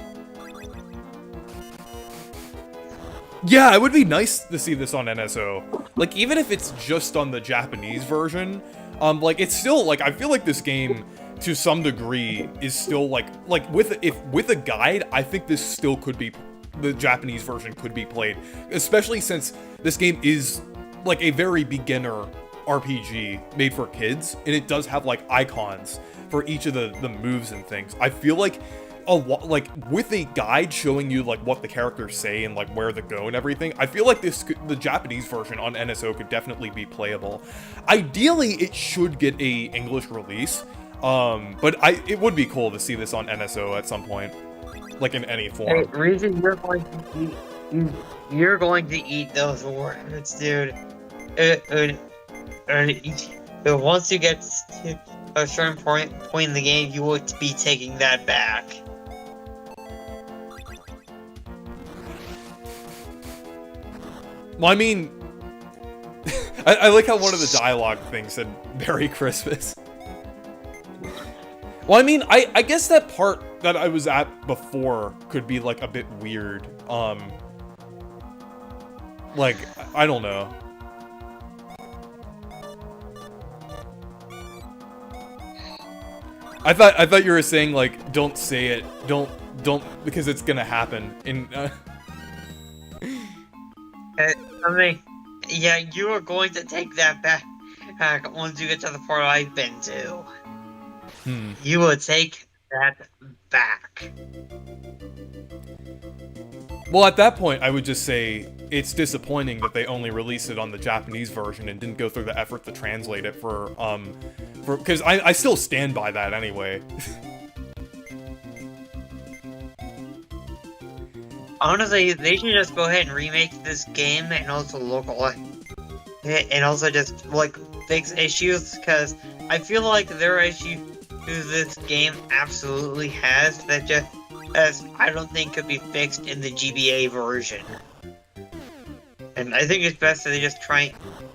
Yeah, it would be nice to see this on NSO. Like, even if it's just on the Japanese version, like, it's still, like, I feel like this game, to some degree, is still, like, with a guide, I think this still could be, the Japanese version could be played. Especially since this game is, like, a very beginner RPG made for kids, and it does have, like, icons for each of the moves and things. I feel like with a guide showing you like what the characters say and like where to go and everything, I feel like the Japanese version on NSO could definitely be playable. Ideally, it should get a English release, but it would be cool to see this on NSO at some point, like in any form. Hey, reason you're going to eat those words, dude. Once you get to a certain point in the game, you will be taking that back. Well, I mean, I like how one of the dialogue things said Merry Christmas. Well, I mean, I guess that part that I was at before could be like a bit weird. Like, I don't know. I thought you were saying like, don't say it, don't because it's gonna happen in. I mean, yeah, you are going to take that back once you get to the part I've been to. You will take that back. Well, at that point, I would just say it's disappointing that they only released it on the Japanese version and didn't go through the effort to translate it because I still stand by that anyway. Honestly, they should just go ahead and remake this game and also localize it, and also just like fix issues, because I feel like there are issues this game absolutely has that just as I don't think could be fixed in the GBA version. And I think it's best that they just try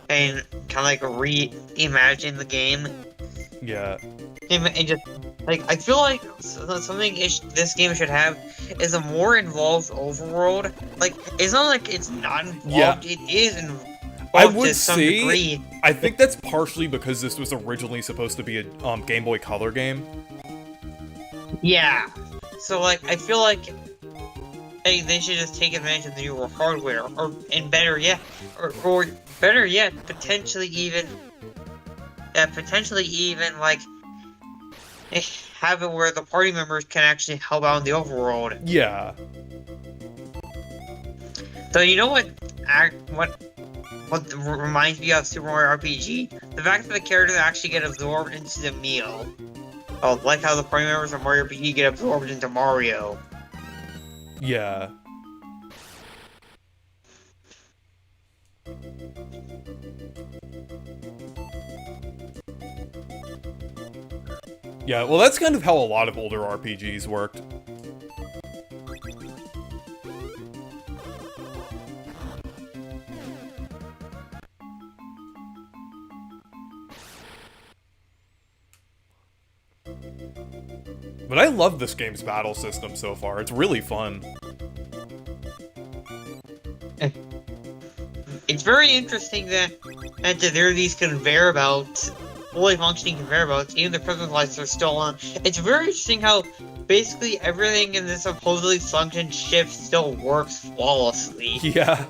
and kind of like reimagine the game. Yeah. And just, like, I feel like something this game should have is a more involved overworld. Like, it's not like it's not involved, it is involved to some degree. I think that's partially because this was originally supposed to be a Game Boy Color game. Yeah. So, like, I feel like they should just take advantage of the newer hardware, and better yet, or better yet, potentially even, like, have it where the party members can actually help out in the overworld. Yeah. So you know what reminds me of Super Mario RPG? The fact that the characters actually get absorbed into the meal. Oh, like how the party members of Mario RPG get absorbed into Mario. Yeah. Yeah, well, that's kind of how a lot of older RPGs worked. But I love this game's battle system so far. It's really fun. It's very interesting that there are these conveyor belts, fully functioning conveyor belts, even the Christmas lights are still on. It's very interesting how basically everything in this supposedly sunken ship still works flawlessly. Yeah.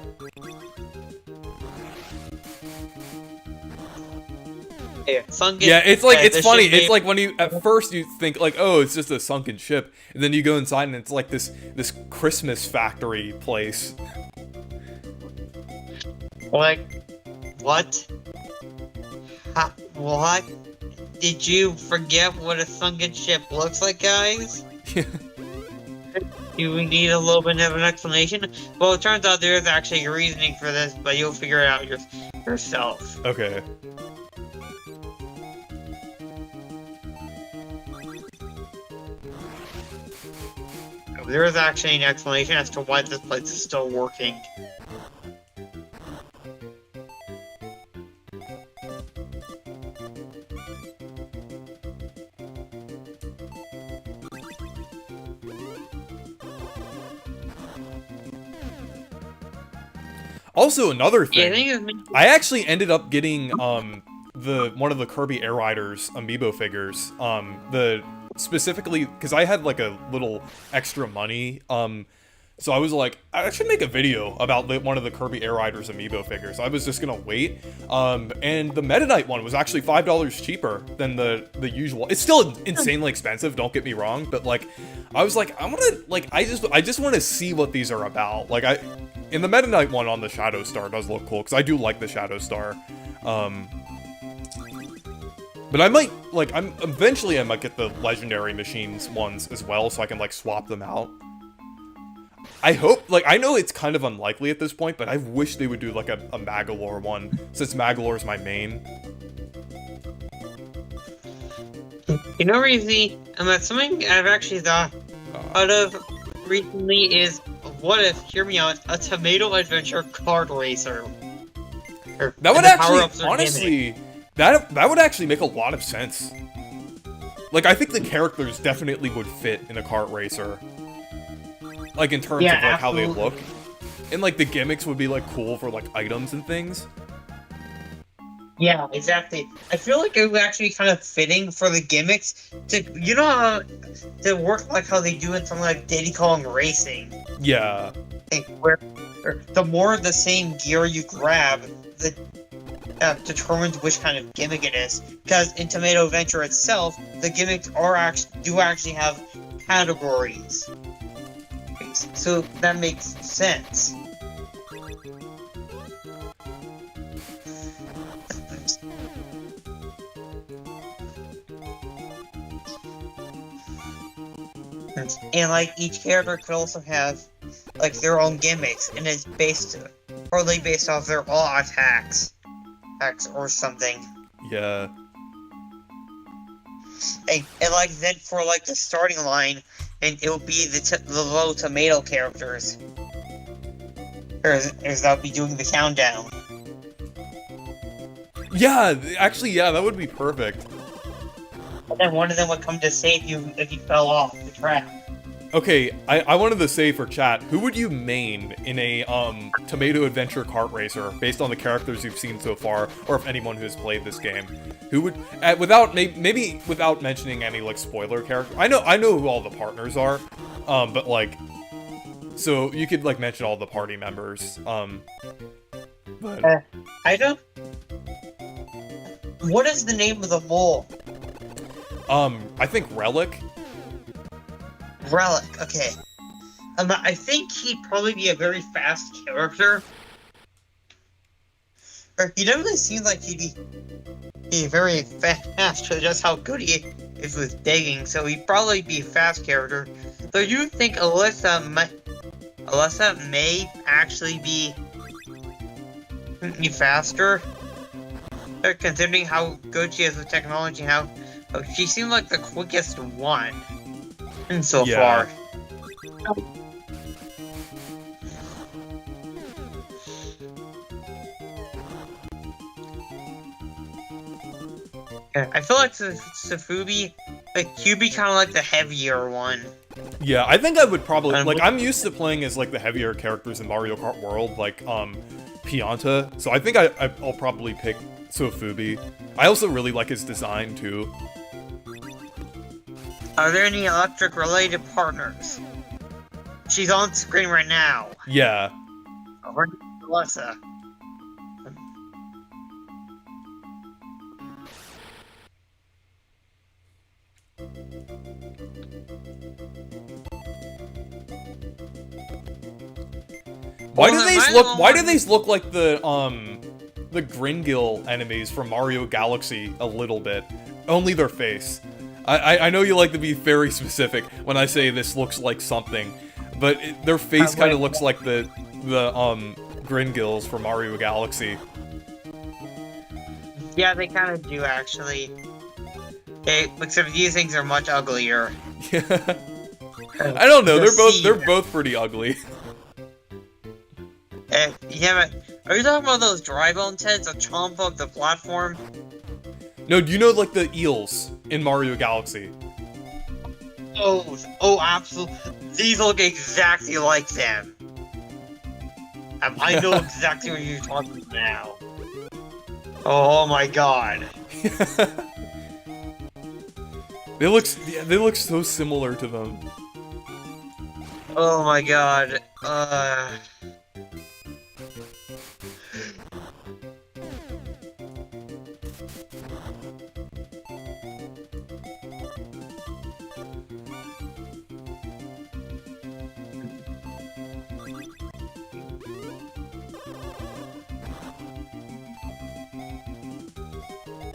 Yeah, it's like, it's funny, it's like when you, at first you think like, oh, it's just a sunken ship, and then you go inside and it's like this Christmas factory place. Like, what? What? Did you forget what a sunken ship looks like, guys? Do we need a little bit of an explanation? Well, it turns out there is actually a reasoning for this, but you'll figure it out yourself. Okay. There is actually an explanation as to why this place is still working. Also, another thing, Yeah, I actually ended up getting one of the Kirby Air Riders amiibo figures. Specifically because I had like a little extra money. So I was like, I should make a video about one of the Kirby Air Riders amiibo figures. I was just gonna wait. And the Meta Knight one was actually $5 cheaper than the usual. It's still insanely expensive, don't get me wrong, but like, I was like, I just want to see what these are about. Like, in the Meta Knight one on the Shadow Star does look cool, because I do like the Shadow Star. But I might, like, eventually I might get the Legendary Machines ones as well, so I can, like, swap them out. I hope, like, I know it's kind of unlikely at this point, but I wish they would do, like, a Magolor one, since Magolor is my main. You know, Reezy, something I've actually thought of recently is, what if, hear me out, a Tomato Adventure kart racer? That would actually, honestly, that would actually make a lot of sense. Like, I think the characters definitely would fit in a kart racer. Like, in terms of, like, how they look. And, like, the gimmicks would be, like, cool for, like, items and things. Yeah, exactly. I feel like it would actually be kind of fitting for the gimmicks to, you know, how to work like how they do in something like Diddy Kong Racing. Yeah. Where the more of the same gear you grab, the determines which kind of gimmick it is. Because in Tomato Adventure itself, the gimmicks do actually have categories. So that makes sense. And like each character could also have like their own gimmicks, and it's partly based off their all attacks or something. Yeah. And like then for like the starting line, and it will be the low tomato characters. Or they'll be doing the countdown. Yeah, actually, yeah, that would be perfect. And then one of them would come to save you if you fell off the track. Okay, I wanted to say for chat, who would you main in a Tomato Adventure kart racer based on the characters you've seen so far, or if anyone who has played this game? Who would without maybe without mentioning any like spoiler character? I know who all the partners are, but like, so you could like mention all the party members. But I don't. What is the name of the mole? I think Relic. Relic, okay. I think he'd probably be a very fast character. Or he doesn't really seem like he'd be very fast for just how good he is with digging, so he'd probably be a fast character. So you think Alyssa may actually be faster? Considering how good she is with technology, how she seemed like the quickest one. So far. I feel like Safubi, like he'd be kind of like the heavier one. Yeah, I think I would probably like. I'm used to playing as like the heavier characters in Mario Kart World, like Pianta. So I think I'll probably pick Sofubi. I also really like his design too. Are there any electric-related partners? She's on screen right now. Yeah. Her name is Alyssa. Why do these look like the Gringill enemies from Mario Galaxy a little bit? Only their face. I know you like to be very specific when I say this looks like something, but their face kind of looks like the Gringills from Mario Galaxy. Yeah, they kind of do actually. Except these things are much uglier. Yeah. I don't know. They're both pretty ugly. Yeah, but are you talking about those dry bones heads that chomp up the platform? No, do you know like the eels in Mario Galaxy? Oh, absolutely. These look exactly like them. I know exactly what you're talking about now. Oh my god. They look so similar to them. Oh my god.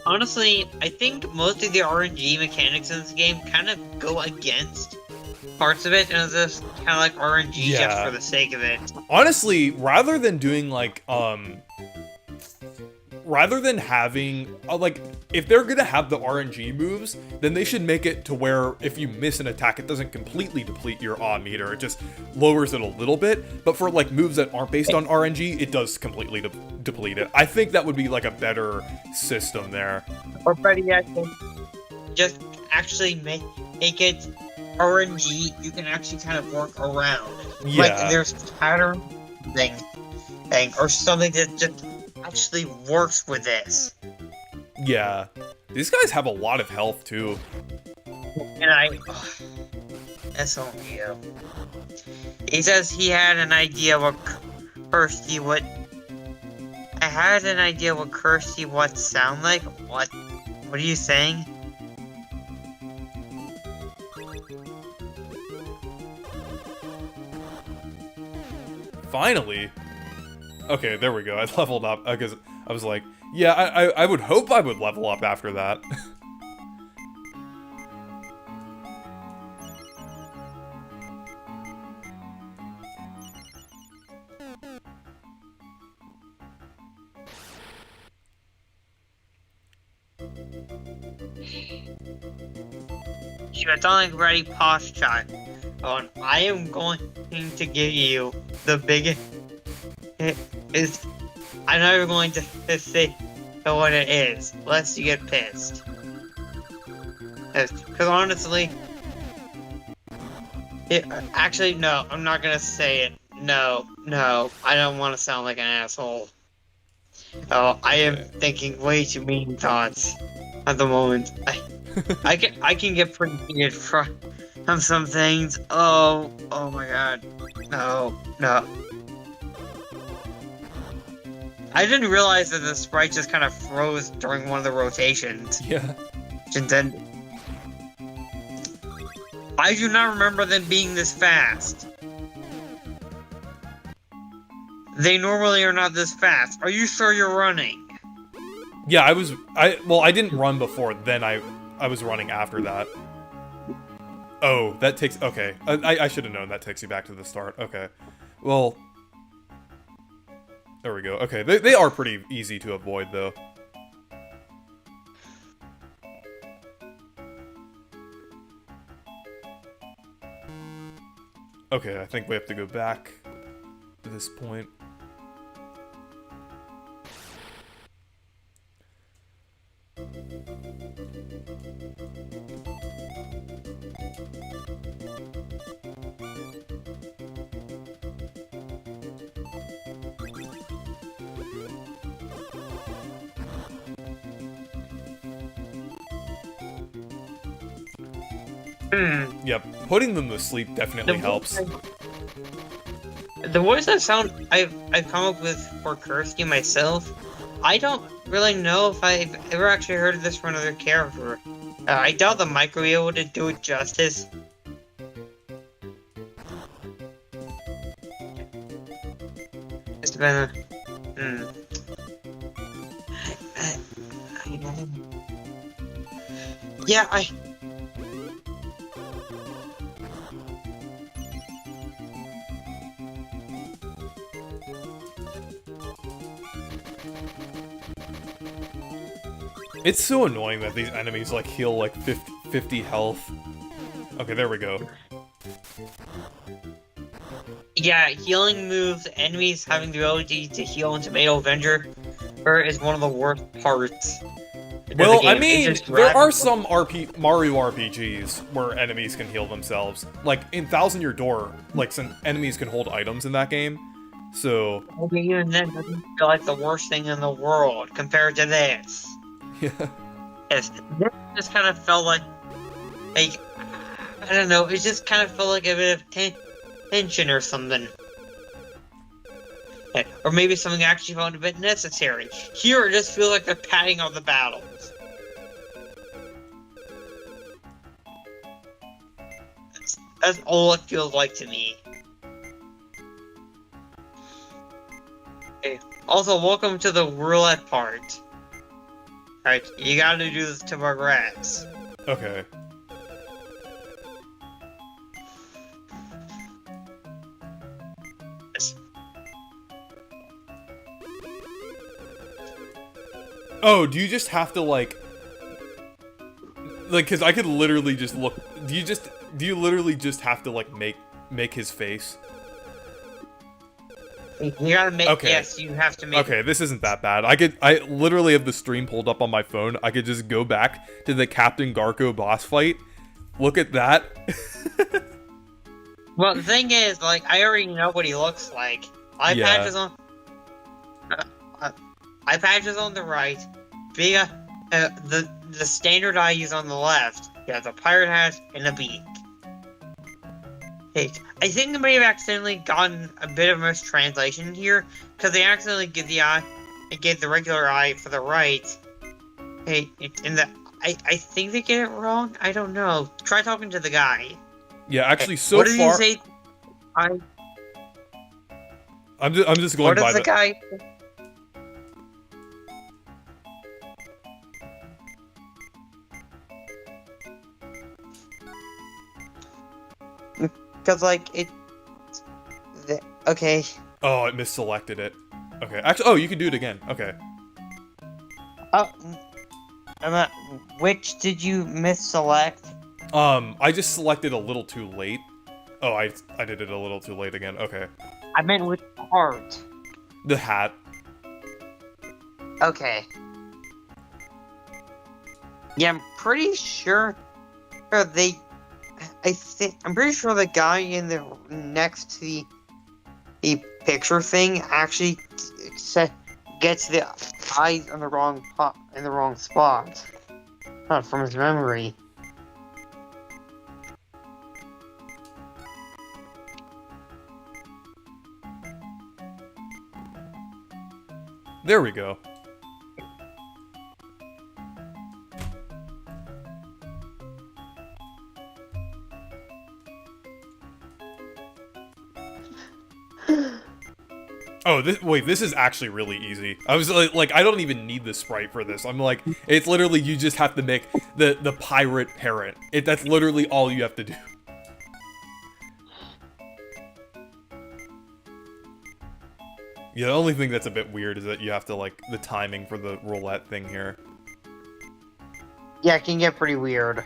Honestly, I think most of the RNG mechanics in this game kind of go against parts of it, and it's just kind of like RNG just for the sake of it. Honestly, rather than doing like, rather than having, like, if they're gonna have the RNG moves, then they should make it to where if you miss an attack, it doesn't completely deplete your AW meter, it just lowers it a little bit, but for, like, moves that aren't based on RNG, it does completely deplete it. I think that would be, like, a better system there. Or better yet, just actually make it RNG you can actually kind of work around. Yeah. Like, there's pattern thing, or something that just actually works with this. Yeah. These guys have a lot of health, too. And that's on you. He says he had an idea what Kirsty would... I had an idea what Kirsty would sound like? What? What are you saying? Finally. Okay, there we go. I leveled up because I was like, yeah, I would hope I would level up after that. She was telling ready posh shot. I am going to give you the biggest. Is I'm not even going to say what it is, lest you get pissed. Because honestly, actually, no, I'm not gonna say it. No, I don't want to sound like an asshole. Oh, I am thinking way too mean thoughts at the moment. I can get pretty heated from some things. Oh my god. No. I didn't realize that the sprite just kind of froze during one of the rotations. Yeah. And then I do not remember them being this fast. They normally are not this fast. Are you sure you're running? Yeah, I didn't run before, then I was running after that. Oh, that takes, okay. I should have known that takes you back to the start. Okay. Well, there we go. Okay, they are pretty easy to avoid, though. Okay, I think we have to go back to this point. Yep, putting them to sleep definitely helps. The voice that sound I've come up with for Kirsty myself, I don't really know if I've ever actually heard of this for another character. I doubt the mic will be able to do it justice. It's been yeah, It's so annoying that these enemies, like, heal, like, 50 health. Okay, there we go. Yeah, healing moves, enemies having the ability to heal in Tomato Avenger is one of the worst parts. Well, I mean, there are some Mario RPGs where enemies can heal themselves. Like, in Thousand Year Door, like, some enemies can hold items in that game. So... Maybe even then, it doesn't feel like the worst thing in the world compared to this. Yeah. Yes, this just kind of felt like, I don't know, it just kind of felt like a bit of tension or something. Or maybe something I actually found a bit necessary. Here, it just feels like they're padding out the battles. That's all it feels like to me. Okay. Also, welcome to the roulette part. Alright, you gotta do this to progress. Okay. Oh, do you just have to, like, because I could literally just look, do you literally just have to, like, make his face? You gotta make, okay. Yes, you have to make. Okay, this isn't that bad. I literally have the stream pulled up on my phone. I could just go back to the Captain Garco boss fight. Look at that. Well, the thing is, like, I already know what he looks like. Eye patches on the right. The standard eye is on the left. He has a pirate hat and a beak. Hey, I think they may have accidentally gotten a bit of a mistranslation here, because they accidentally give the regular eye for the right. Hey, I think they get it wrong. I don't know. Try talking to the guy. Yeah, actually, so what far. What did he say? I'm just going by What does the guy? Because, like, okay. Oh, it misselected it. Okay. Actually, oh, you can do it again. Okay. Which did you misselect? I just selected a little too late. Oh, I did it a little too late again. Okay. I meant which part. The hat. Okay. Yeah, I'm pretty sure I'm pretty sure the guy in the next to the picture thing actually gets the eyes in the wrong spot. Not from his memory. There we go. Oh, wait, this is actually really easy. I was like, I don't even need the sprite for this. I'm like, it's literally, you just have to make the pirate parrot. That's literally all you have to do. Yeah, the only thing that's a bit weird is that you have to, like, the timing for the roulette thing here. Yeah, it can get pretty weird.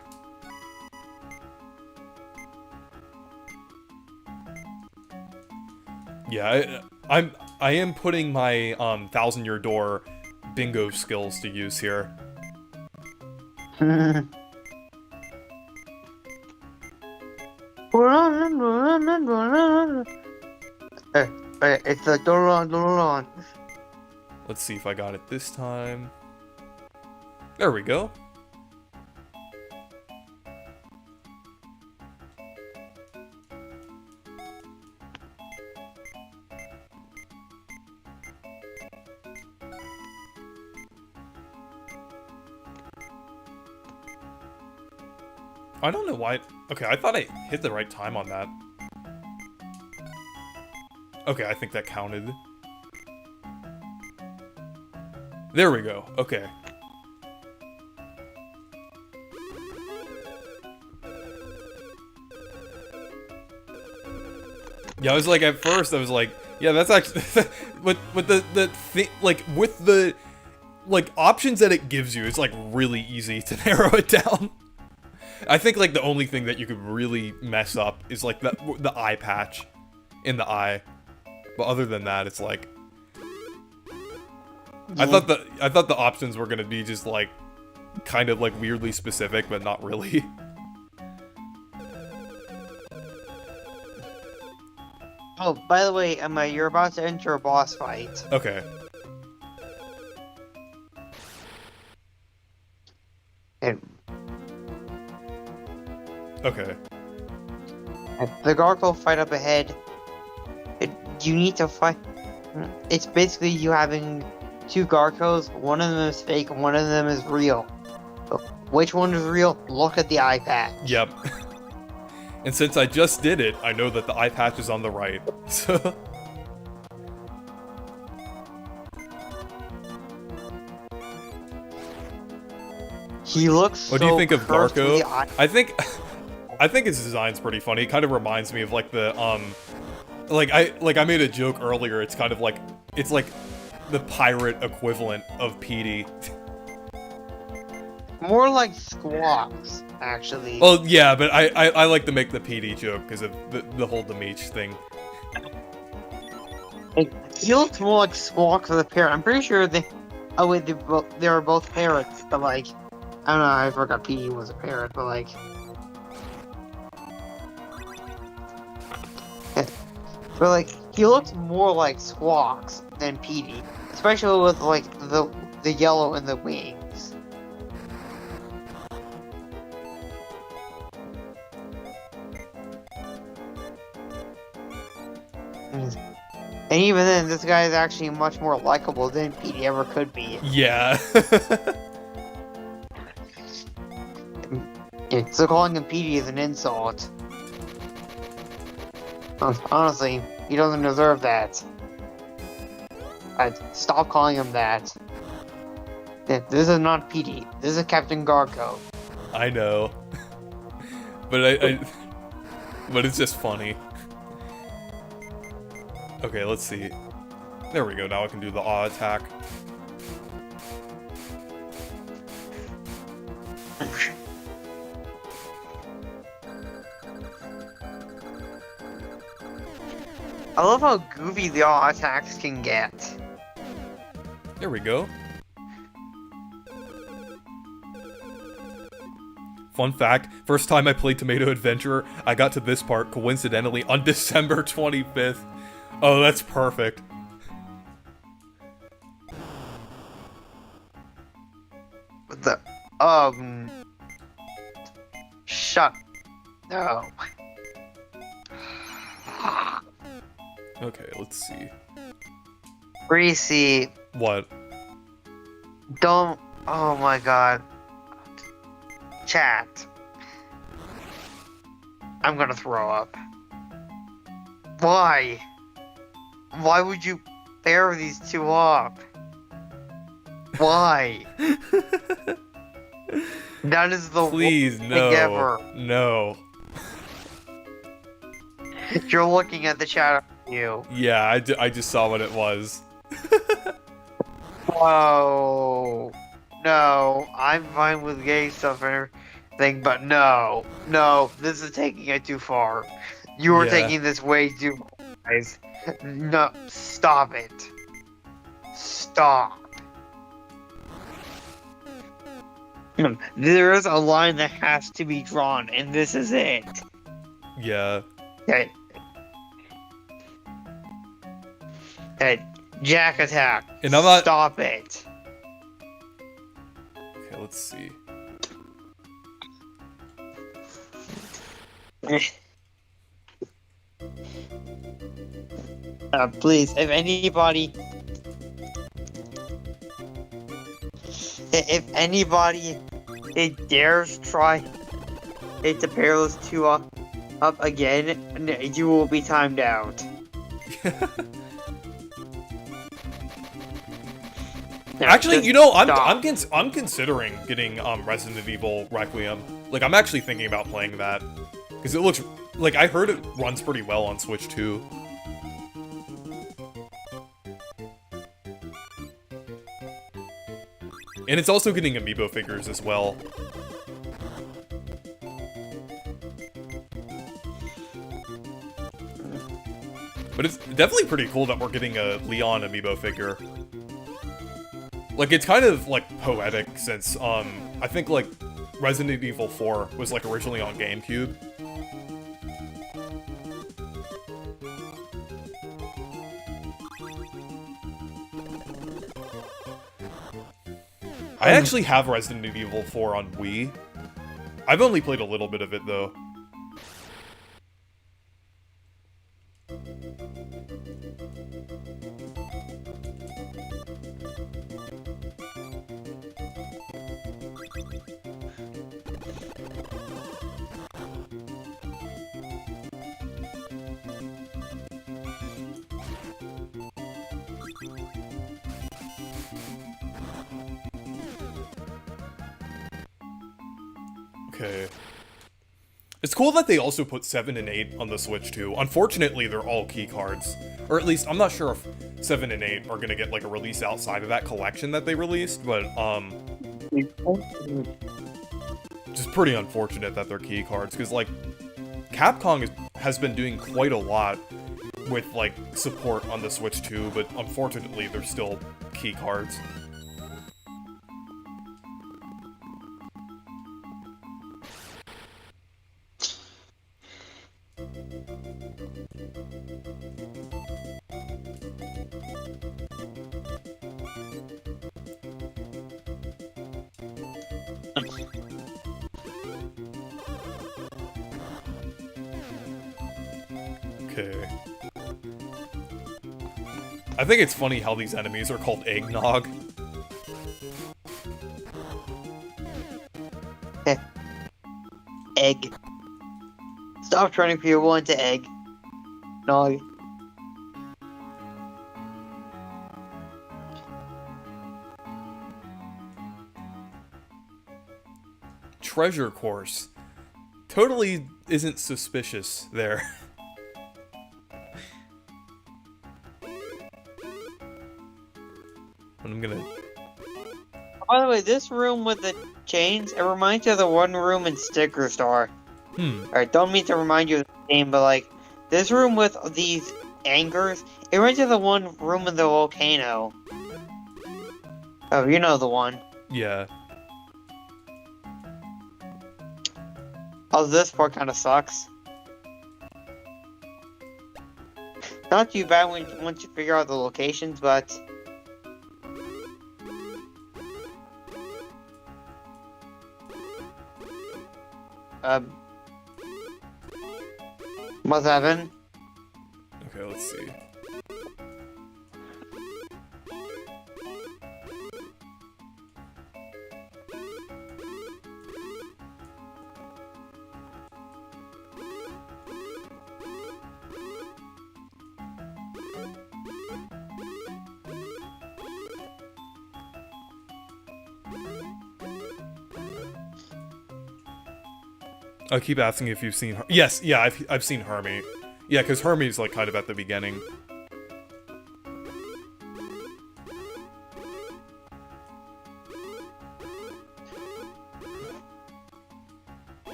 Yeah, I am putting my 1,000-year door bingo skills to use here. It's the Doron. Let's see if I got it this time. There we go. I don't know why. Okay, I thought I hit the right time on that. Okay, I think that counted. There we go. Okay. Yeah, I was like, at first, I was like, yeah, that's actually, with the thing, like, with the, like, options that it gives you, it's, like, really easy to narrow it down. I think, like, the only thing that you could really mess up is, like, the eye patch in the eye. But other than that, it's like, I thought the options were gonna be just, like, kind of, like, weirdly specific, but not really. Oh, by the way, Emma, you're about to enter a boss fight. Okay. Okay. The Gargoyle fight up ahead. You need to fight. It's basically you having two Gargoyles. One of them is fake, and one of them is real. So which one is real? Look at the eye patch. Yep. And since I just did it, I know that the eye patch is on the right. So. He looks. What do you think of Garco? I think his design's pretty funny. It kind of reminds me of like the like I made a joke earlier. It's kind of like it's like the pirate equivalent of Petey. More like Squawks, actually. Well, yeah, but I like to make the Petey joke because of the whole Demeech thing. He looks more like Squawks with a parrot. I'm pretty sure they. Oh wait, they were both parrots, but like, I don't know. I forgot Petey was a parrot, but like. But like, he looks more like Squawks than Petey, especially with like the yellow in the wings. And even then, this guy is actually much more likable than Petey ever could be. Yeah. So calling him Petey is an insult. Honestly, he doesn't deserve that. I'd stop calling him that. This is not Petey. This is Captain Garco. I know. But but it's just funny. Okay, let's see. There we go, now I can do the awe attack. I love how goofy the all attacks can get. There we go. Fun fact, first time I played Tomato Adventurer, I got to this part coincidentally on December 25th. Oh, that's perfect. The shut. No. Okay, let's see. Reese. What? Don't. Oh my god. Chat. I'm gonna throw up. Why? Why would you pair these two up? Why? That is the Please, worst no. thing ever. No. You're looking at the chat of you. Yeah, I just saw what it was. Whoa. No, I'm fine with gay stuff and everything, but no. No, this is taking it too far. You are Yeah. taking this way too far, guys. No, stop it. Stop. There is a line that has to be drawn, and this is it. Yeah. Okay. Okay. Jack attack. And I'm not- Stop it. Okay, let's see. Please, if anybody dares try to pair those two up again, you will be timed out. No, Actually, just you know, stop. I'm considering getting Resident Evil Requiem. Like, I'm actually thinking about playing that because it looks like I heard it runs pretty well on Switch too. And it's also getting amiibo figures as well. But it's definitely pretty cool that we're getting a Leon amiibo figure. Like, it's kind of, like, poetic since, I think, like, Resident Evil 4 was, like, originally on GameCube. I actually have Resident Evil 4 on Wii. I've only played a little bit of it, though. Okay. It's cool that they also put 7 and 8 on the Switch too. Unfortunately, they're all key cards. Or at least, I'm not sure if 7 and 8 are gonna get like a release outside of that collection that they released, but just pretty unfortunate that they're key cards, because like, Capcom has been doing quite a lot with like support on the Switch too, but unfortunately they're still key cards. Okay. I think it's funny how these enemies are called eggnog. Egg. Stop turning people into egg. No. Treasure course. Totally isn't suspicious there. I'm gonna... By the way, this room with the chains, it reminds you of the one room in Sticker Star. Alright, don't mean to remind you of the game, but like, this room with these angers, it went to the one room in the volcano. Oh, you know the one. Yeah. Oh, this part kind of sucks. Not too bad once you figure out the locations, but... What's happened? Okay, let's see. I keep asking if you've seen her. Yes, yeah, I've seen Hermie. Yeah, because Hermie's like kind of at the beginning.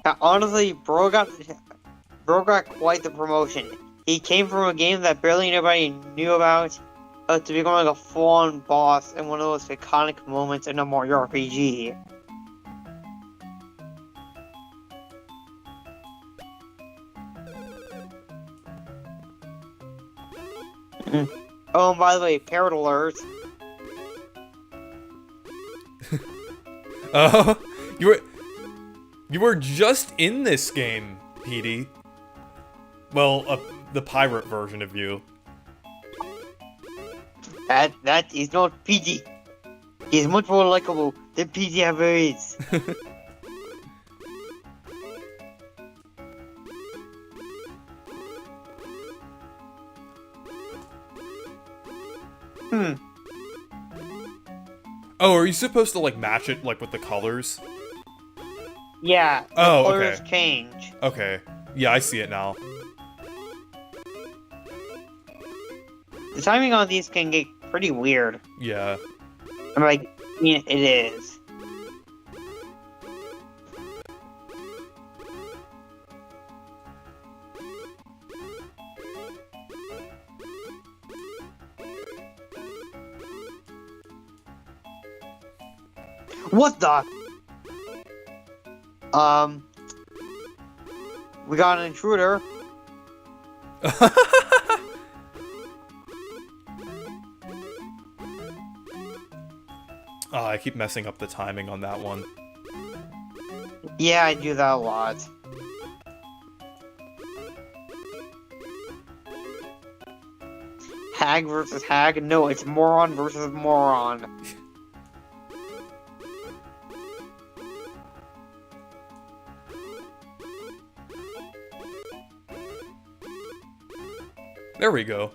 Now, honestly, bro got quite the promotion. He came from a game that barely anybody knew about to becoming a full-on boss in one of those iconic moments in a Mario RPG. Oh, and by the way, parrot alert. You were just in this game, Petey. Well, the pirate version of you. That is not PG. He's much more likable than PG ever is. Oh, are you supposed to like match it like with the colors? Yeah. The colors change. Okay. Yeah, I see it now. The timing on these can get pretty weird. Yeah. I mean, it is. What the? We got an intruder. Oh, I keep messing up the timing on that one. Yeah, I do that a lot. Hag versus hag? No, it's moron versus moron. There we go.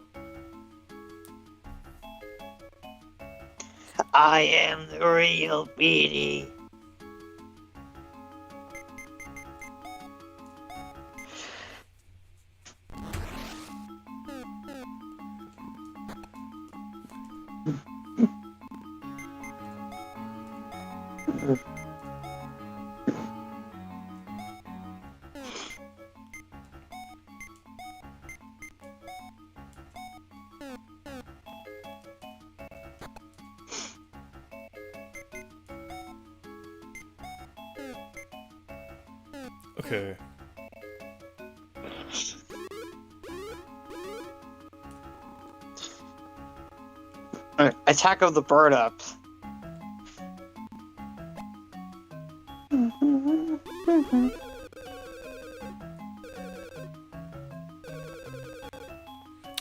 I am the real Petey. Okay. Attack of the bird ups.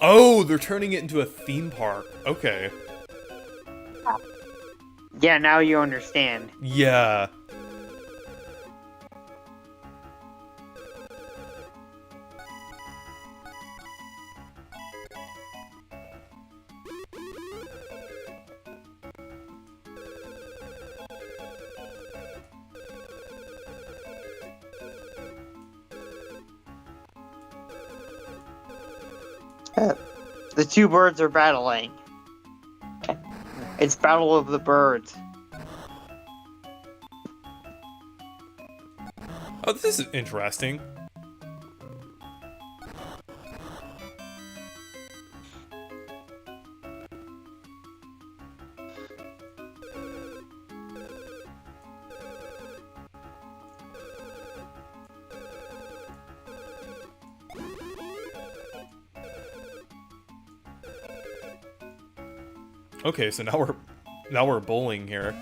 Oh, they're turning it into a theme park. Okay. Yeah, now you understand. Yeah. The two birds are battling. It's Battle of the Birds. Oh, this is interesting. Okay, so now we're bowling here.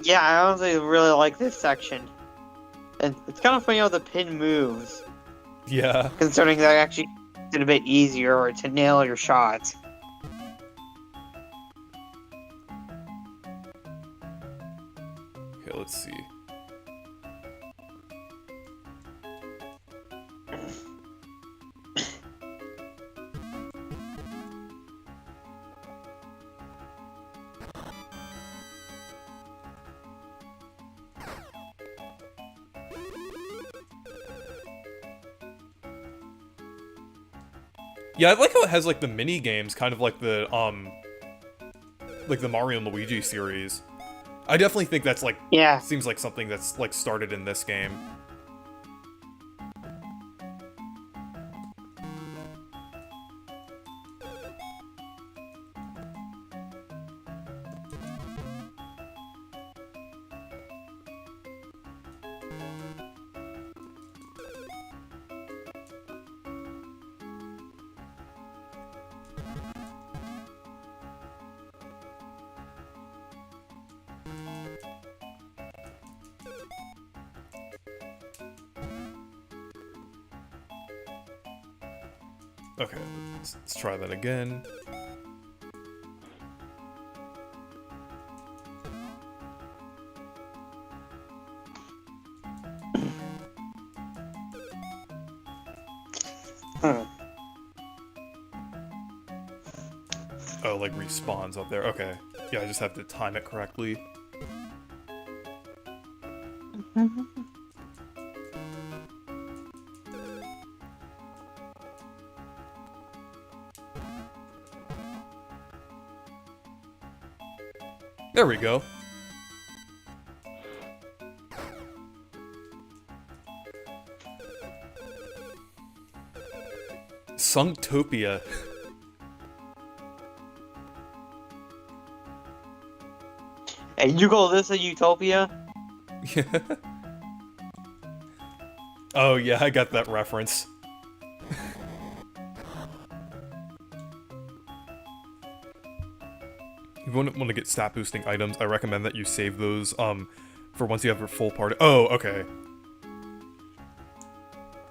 Yeah, I honestly really like this section. And it's kind of funny how the pin moves. Yeah. Considering that actually makes it a bit easier to nail your shots. Okay, let's see. Yeah, I like how it has like the mini games, kind of like the Mario and Luigi series. I definitely think that's like, Yeah. seems like something that's like started in this game. Okay, let's try that again. Oh, like respawns up there. Okay. Yeah, I just have to time it correctly. There we go. Sunktopia. And you call this a utopia? Yeah. Oh yeah, I got that reference. If you want to get stat boosting items, I recommend that you save those for once you have a full party. Oh, okay.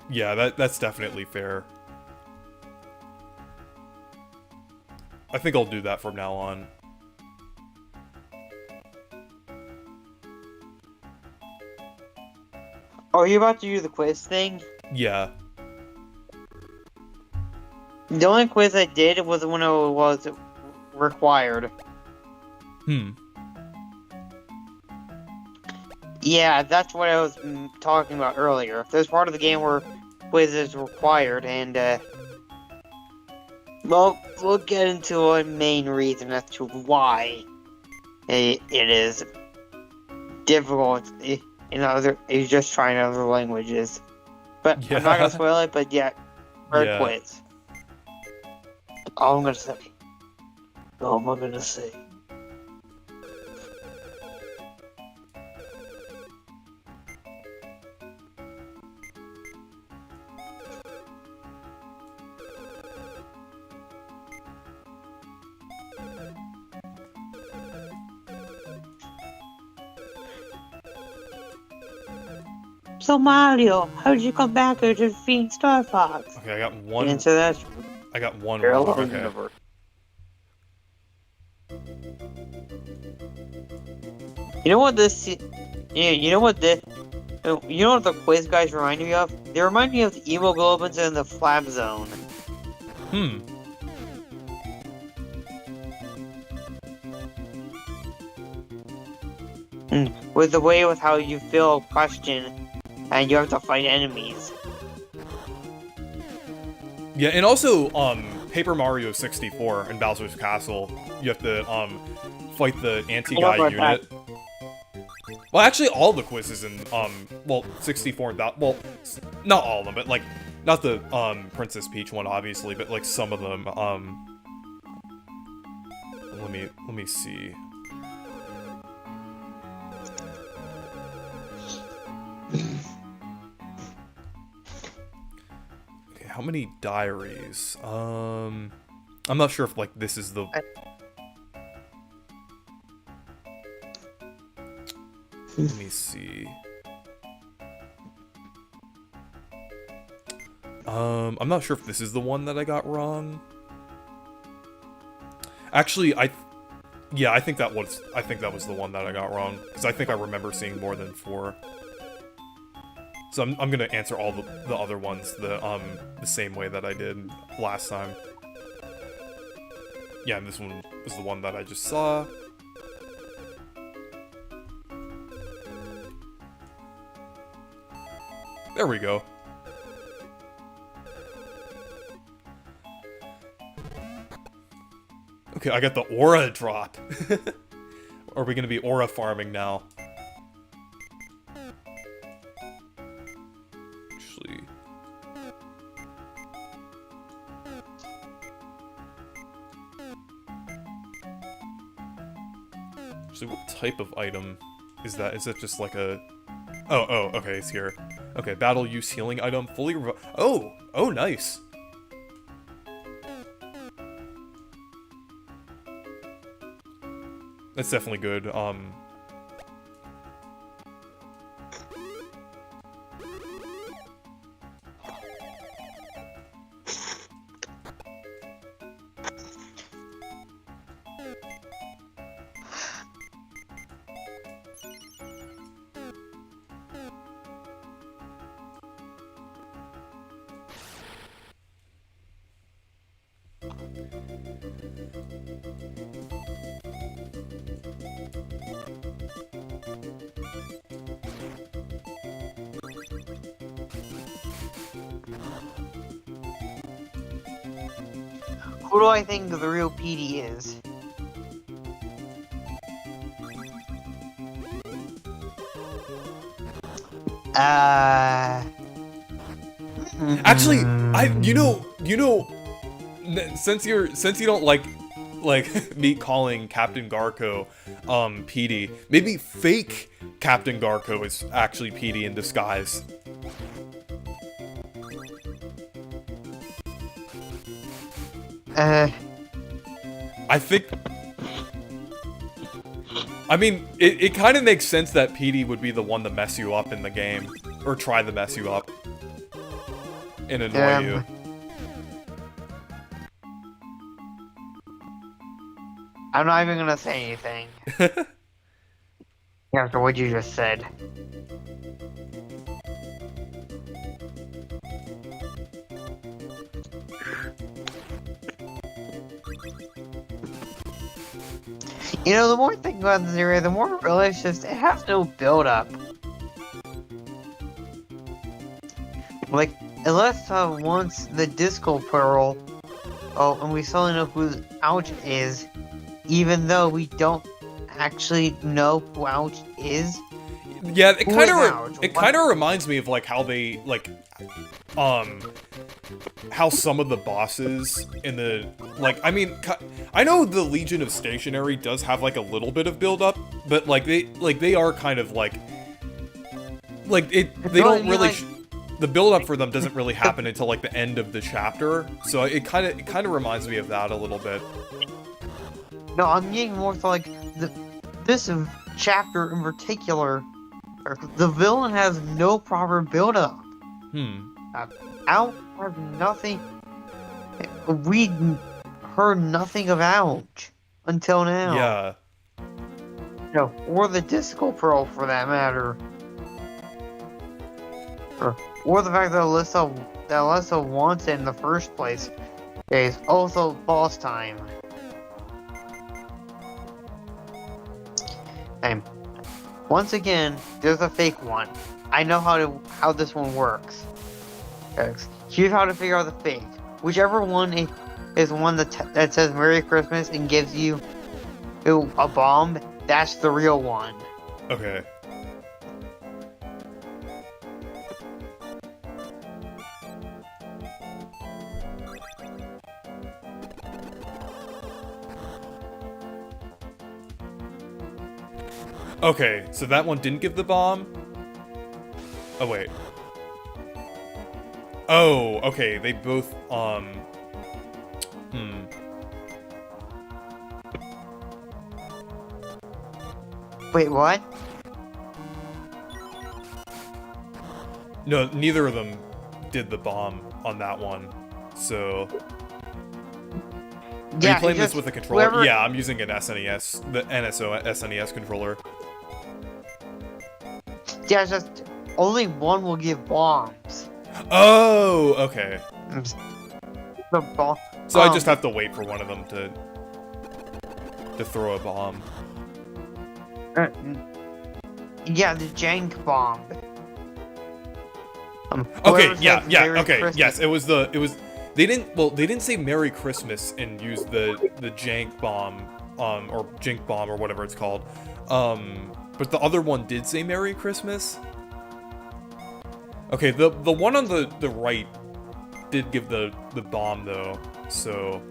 Yeah, that's definitely fair. I think I'll do that from now on. Oh, are you about to do the quiz thing? Yeah. The only quiz I did was the one that was required. Yeah, that's what I was talking about earlier. There's part of the game where quiz is required, and well, we'll get into a main reason as to why it is difficult. He's just trying other languages. But Yeah. I'm not gonna spoil it. But yeah, Yeah. quiz. All I'm gonna say. All I'm gonna say. So Mario, how did you come back here to defeat Star Fox? Okay, I got one. Answer that. I got one Parallel wrong. Okay. universe. You know what this? You know what this? You know what the quiz guys remind me of? They remind me of the hemoglobins in the Flab Zone. With the way with how you feel a question, and you have to fight enemies. Yeah, and also, Paper Mario 64 and Bowser's Castle, you have to, fight the anti-guy unit. Well, actually, all the quizzes in, well, 64, well, not all of them, but, like, not the, Princess Peach one, obviously, but, like, some of them, let me see. Okay, how many diaries? I'm not sure if, like, this is the... Let me see. I'm not sure if this is the one that I got wrong. Actually, yeah, I think that was the one that I got wrong, because I think I remember seeing more than 4. So I'm gonna answer all the other ones the same way that I did last time. Yeah, and this one was the one that I just saw. There we go. Okay, I got the aura drop. Are we gonna be aura farming now? Actually, what type of item is that? Is that just like a... Oh, okay, it's here. Okay, battle use healing item, fully oh, nice. That's definitely good, Who do I think the real PD is? Actually, you know, since you don't like me calling Captain Garco, PD, maybe fake Captain Garco is actually PD in disguise. I think... I mean, it kind of makes sense that PD would be the one to mess you up in the game. Or try to mess you up. And annoy you. I'm not even gonna say anything. After what you just said. You know, the more I think about this area, the more I realize just it has no build up. Like, unless once the Disco Pearl, and we still know who Ouch is, even though we don't actually know who Ouch is. Yeah, it kind of reminds me of like how they like how some of the bosses in the I mean, I know the Legion of Stationary does have like a little bit of build up, but they are kind of they don't really the build up for them doesn't really happen until like the end of the chapter. So it kind of reminds me of that a little bit. No, I'm getting more to like this chapter in particular. The villain has no proper build up. Ouch has nothing. We heard nothing of Ouch until now. Yeah. No, or the Disco Pearl for that matter. Or the fact that Alyssa wants it in the first place is also boss time. And once again, there's a fake one. I know how this one works. Here's how to figure out the fake. Whichever one is one that says Merry Christmas and gives you a bomb, that's the real one. Okay. Okay, so that one didn't give the bomb? Oh, wait. Oh, okay, they both, Wait, what? No, neither of them did the bomb on that one, so... Are you playing this with a controller? Whoever... Yeah, I'm using an SNES, the NSO SNES controller. Yeah, it's just only one will give bombs. Oh, okay. The bomb. So I just have to wait for one of them to throw a bomb. Yeah, the jank bomb. Okay, yeah, okay, Christmas. Yes, it was. They didn't say Merry Christmas and use the jank bomb, or jink bomb or whatever it's called. But the other one did say Merry Christmas. Okay, the one on the right did give the bomb though, so...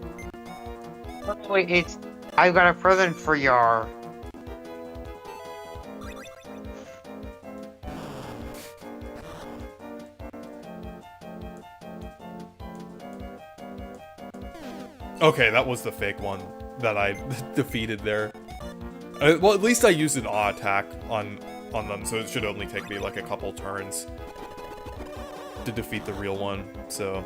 Wait, I've got a present for y'all. Okay, that was the fake one that I defeated there. Well, at least I used an awe attack on them, so it should only take me like a couple turns to defeat the real one, so...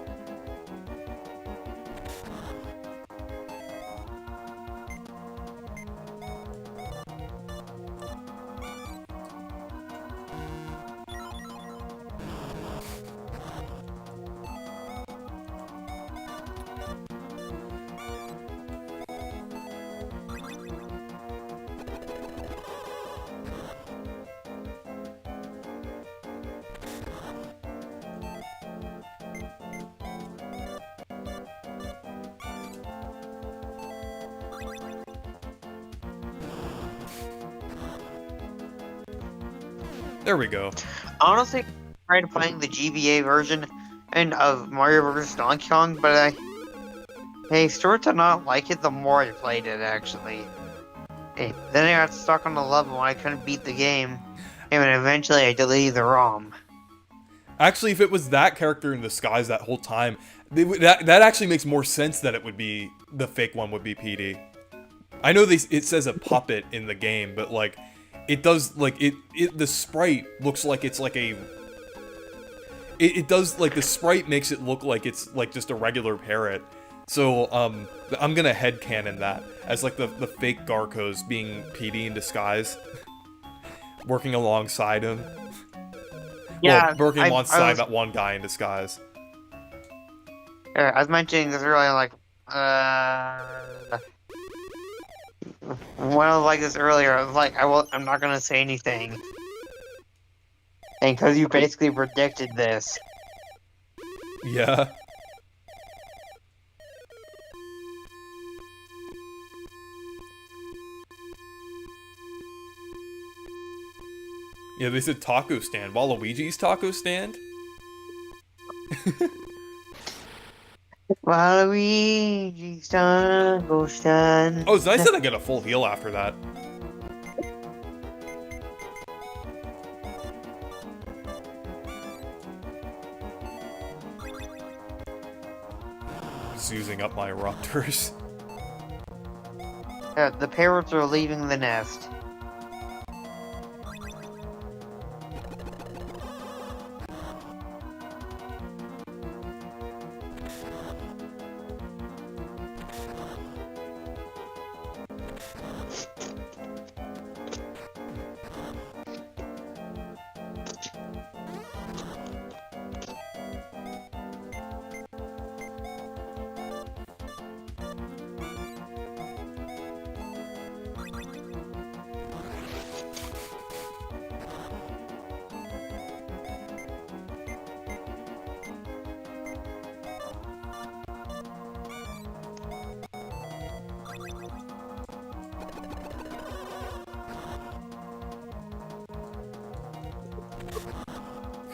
There we go. Honestly, I tried playing the GBA version of Mario vs. Donkey Kong, but I started to not like it the more I played it, actually. Then I got stuck on the level and I couldn't beat the game, and eventually I deleted the ROM. Actually, if it was that character in disguise that whole time, that actually makes more sense that it would be, the fake one would be PD. I know it says a puppet in the game, but like, it does, like, the sprite looks like it's like a... It does, like, the sprite makes it look like it's, like, just a regular parrot. So, I'm gonna headcanon that as, like, the fake Garcos being PD in disguise. Working alongside him. Yeah, well, working alongside that one guy in disguise. I was mentioning this earlier, like, when I was like this earlier, I was like, I'm not gonna say anything. And because you basically predicted this. Yeah. Yeah, they said taco stand. Waluigi's taco stand? Waluigi's taco stand. Oh, it's nice that I get a full heal after that. Just using up my eruptors. The parrots are leaving the nest.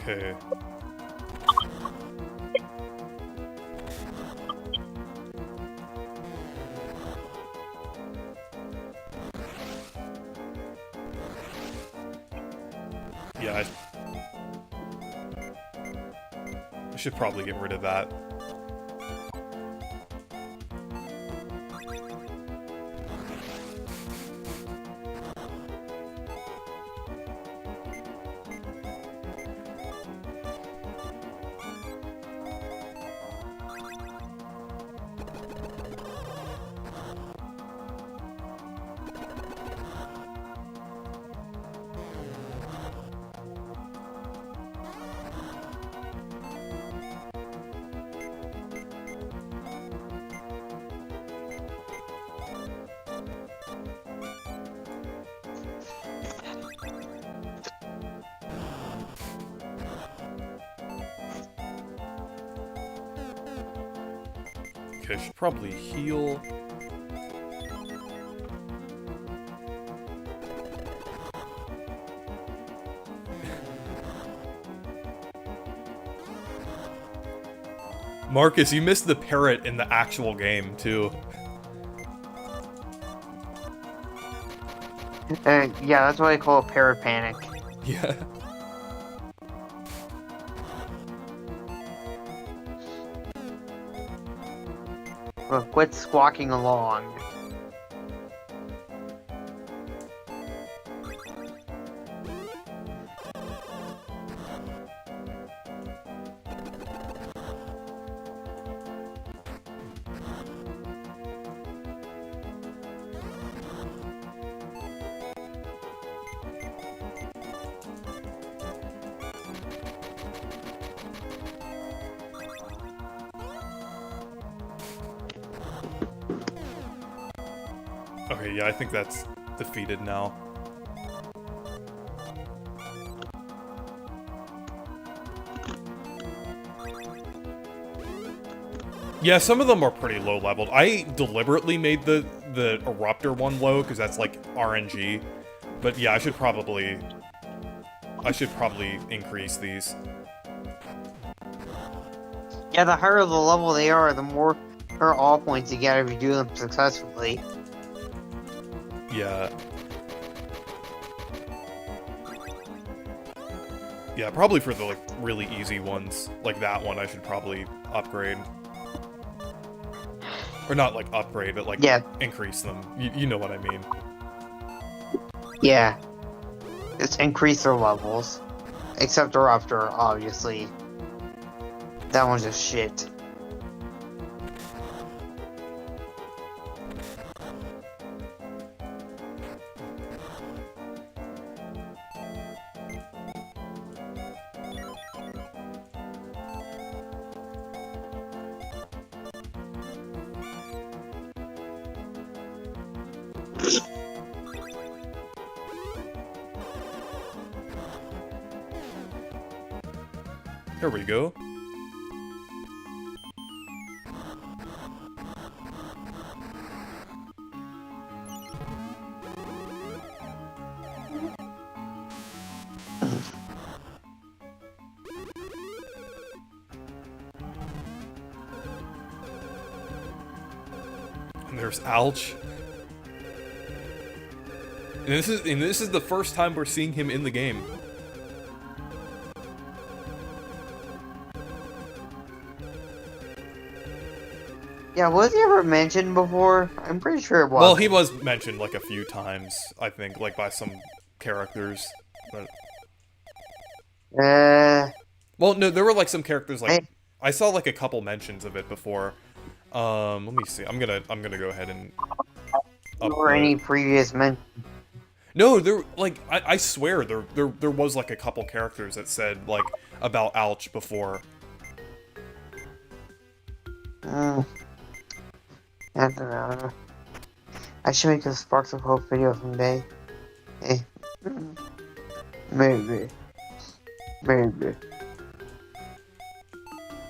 Okay. Yeah, I should probably get rid of that. Okay, I should probably heal. Marcus, you missed the parrot in the actual game, too. Yeah, that's what I call a parrot panic. Yeah. Well, quit squawking along. Okay, yeah, I think that's defeated now. Yeah, some of them are pretty low leveled. I deliberately made the Eruptor one low because that's like RNG. But yeah, I should probably increase these. Yeah, the higher the level they are, the more all points you get if you do them successfully. Yeah. Yeah, probably for the like really easy ones, like that one, I should probably upgrade. Or not like upgrade, but like increase them. You know what I mean. Yeah. Just increase their levels. Except Eruptor, obviously. That one's just shit. There we go. And there's Alch. And this is the first time we're seeing him in the game. Yeah, was he ever mentioned before? I'm pretty sure it was. Well, he was mentioned like a few times, I think, like by some characters. But well, no, there were like some characters like I saw like a couple mentions of it before. Let me see. I'm gonna go ahead and or any previous mention. No, there like I swear there was like a couple characters that said like about Alch before. I don't know. I should make a Sparks of Hope video someday. Maybe.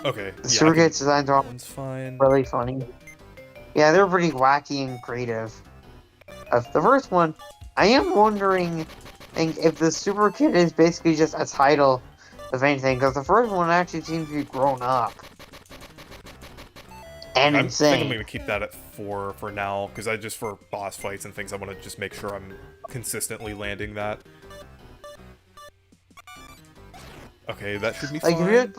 Okay. The Surrogate's designs are fine. really funny. Yeah, they're pretty wacky and creative. The first one, I am wondering if the Super Kid is basically just a title of anything, because the first one actually seems to be grown up. And insane. I think I'm gonna keep that at 4 for now, because for boss fights and things, I want to just make sure I'm consistently landing that. Okay, that should be Like, fine.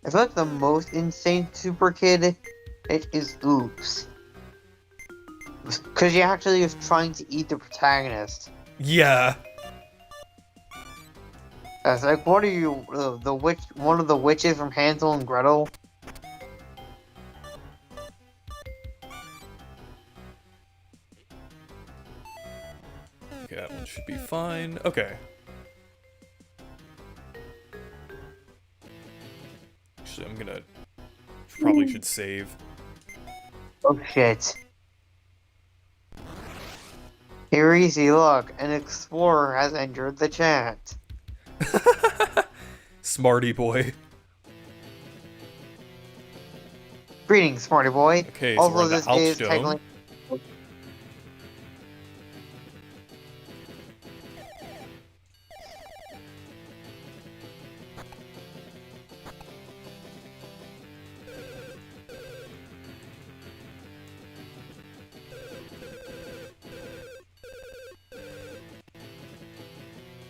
I feel like the most insane super kid it is Oops. Because he actually was trying to eat the protagonist. Yeah. It's like, what are you, the witch, one of the witches from Hansel and Gretel? Okay, that one should be fine. Okay. Actually, I'm gonna... Probably should save. Oh shit. Here, easy, look, an explorer has entered the chat. Smarty boy. Greetings, smarty boy. Okay, so we're Also, on the this Alps is Dome. technically...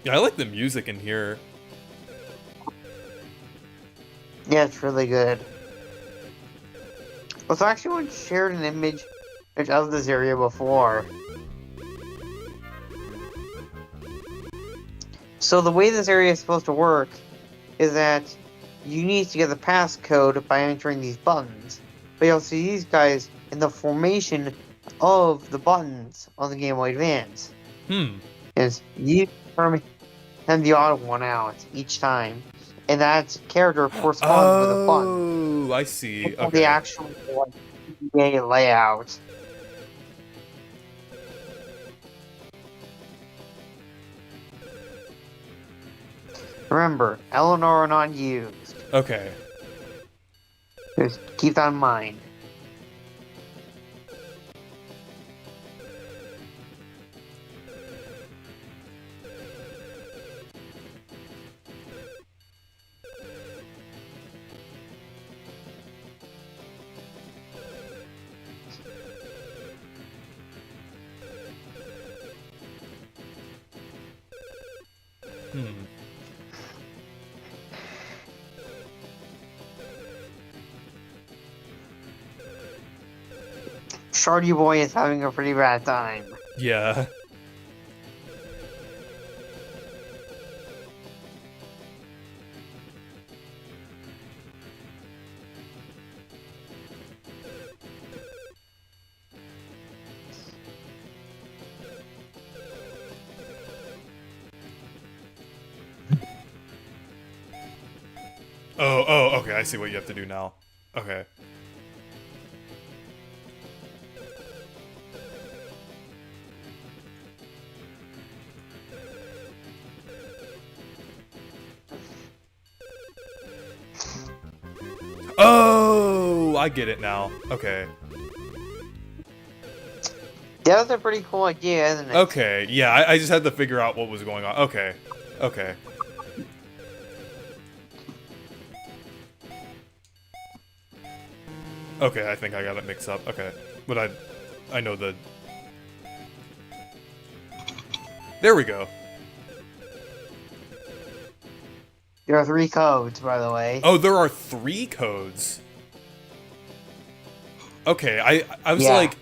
Yeah, I like the music in here. Yeah, it's really good. Well, so actually once shared an image of this area before. So the way this area is supposed to work is that you need to get the passcode by entering these buttons. But you'll see these guys in the formation of the buttons on the Game Boy Advance. Is you determine the odd one out each time. And that character corresponds with a button. Oh, I see. It's the Okay. actual GBA layout. Remember, Eleanor are not used. Okay. Just keep that in mind. Shardy Boy is having a pretty bad time. Yeah. Oh, okay, I see what you have to do now. Okay. Oh, I get it now. Okay. That was a pretty cool idea, isn't it? Okay, yeah, I just had to figure out what was going on. Okay. Okay. Okay, I think I got it mixed up. Okay. But I know the... There we go. There are 3 codes, by the way. Oh, there are 3 codes. Okay, I was Yeah. like...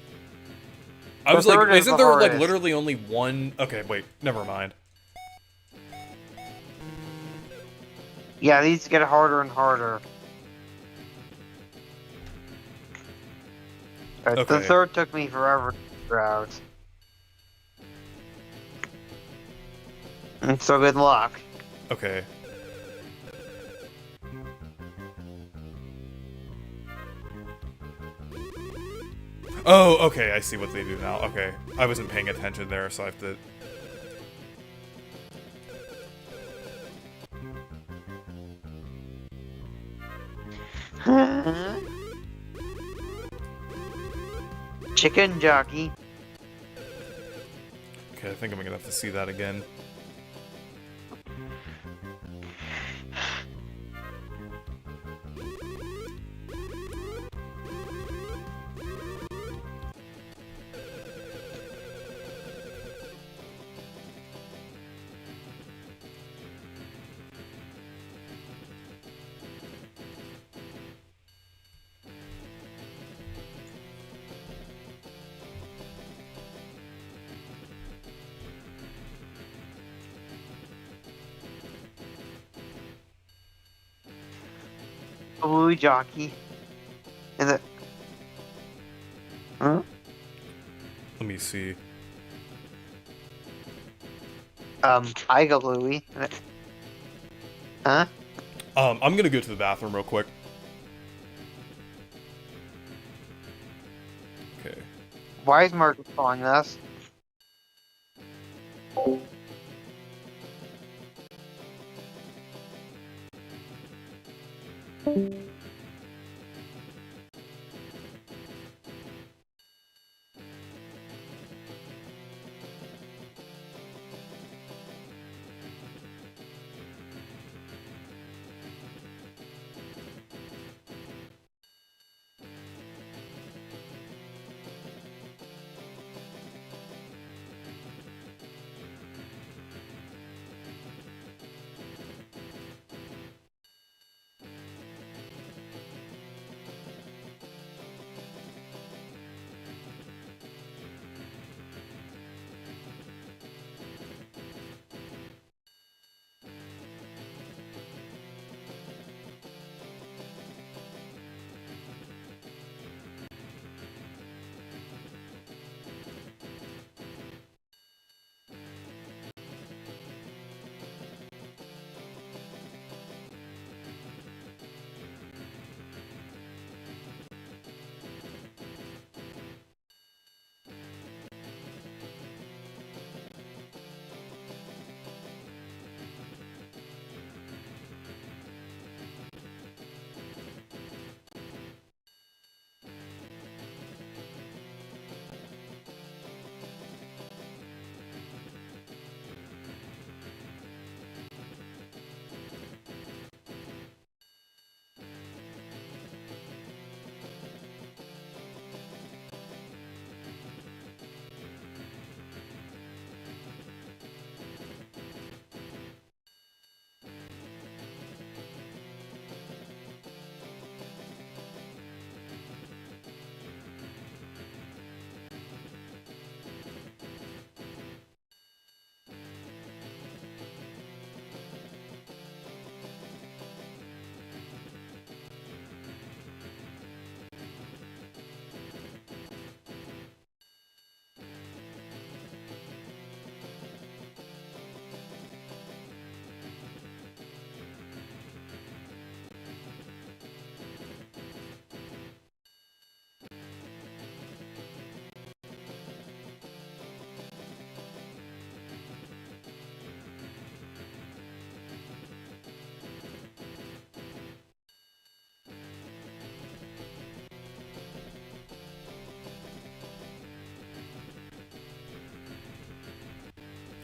I was like, third is isn't the there like hardest. literally only one? Okay, wait, never mind. Yeah, these get harder and harder. Okay. The third took me forever to figure out. So good luck. Okay. Oh, okay, I see what they do now. Okay. I wasn't paying attention there, so I have to... Chicken jockey. Okay, I think I'm gonna have to see that again. blue jockey. Is it? Huh? Let me see. I go Louie. Huh? I'm gonna go to the bathroom real quick. Okay. Why is Marcus calling us?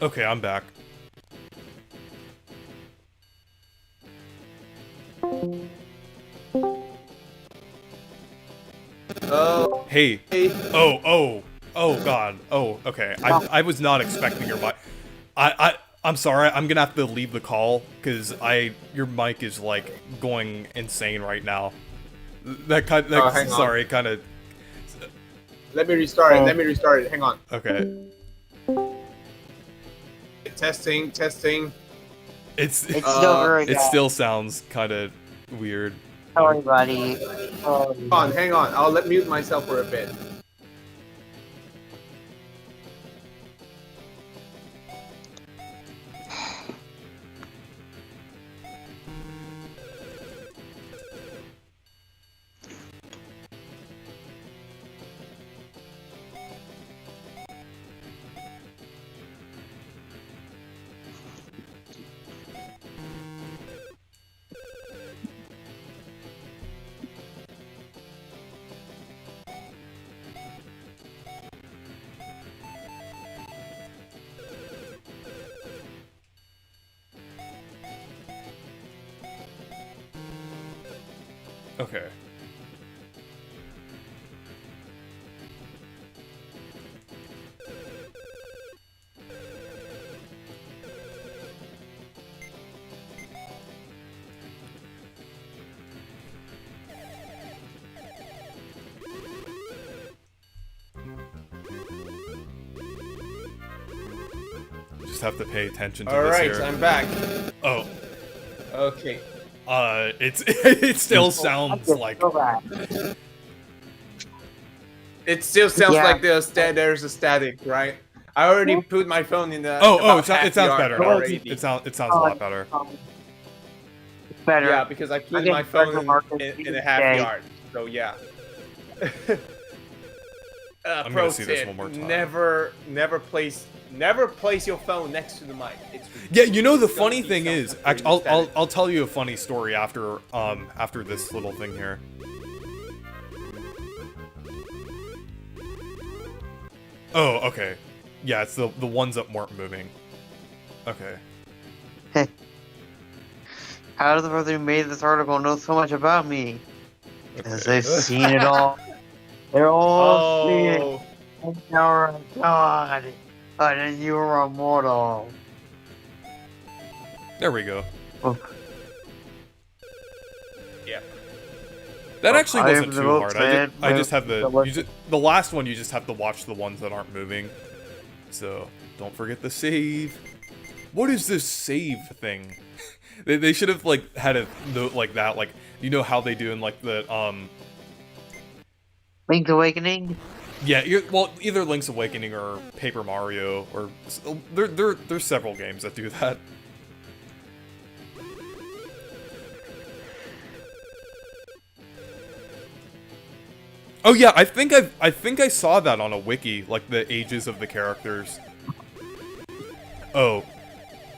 Okay, I'm back. Hey. Oh god. Oh, okay. I was not expecting your mic. I'm sorry. I'm gonna have to leave the call because your mic is like going insane right now. Hang Sorry, on. kind of. Let me restart it. Let me restart it. Hang on. Okay. Testing, testing. It's still very it bad. still sounds kind of weird. Sorry, buddy. Hang on. I'll mute myself for a bit. Okay. Just have to pay attention to this Alright, here. I'm back. Oh. Okay. it still sounds like. It still sounds Yeah. like there's a static, right? I already put my phone in the. Oh, about it sounds half better yard now. already. It sounds a lot better. Better. Yeah, because I put Okay, my phone Marcus, in a half okay. yard. So yeah. I'm pro gonna see this tip, one more time. Never place your phone next to the mic. It's Yeah, you know the it's gonna funny be thing some is, kind of actually, static. I'll tell you a funny story after this little thing here. Oh, okay. Yeah, it's the ones that weren't moving. Okay. How does the person who made this article know so much about me? Because Okay. they've seen it all. They're all seen it. Oh, And you're a god. And then you're a mortal. There we go. Oh. yeah. That Oh, actually I wasn't am too the hard. man, I just have the the the last one. You just have to watch the ones that aren't moving. So don't forget the save. What is this save thing? They should have like had a note like that. Like you know how they do in like the Link's Awakening? Yeah, well, either Link's Awakening or Paper Mario, or there's several games that do that. Oh yeah, I think I saw that on a wiki, like the ages of the characters. Oh,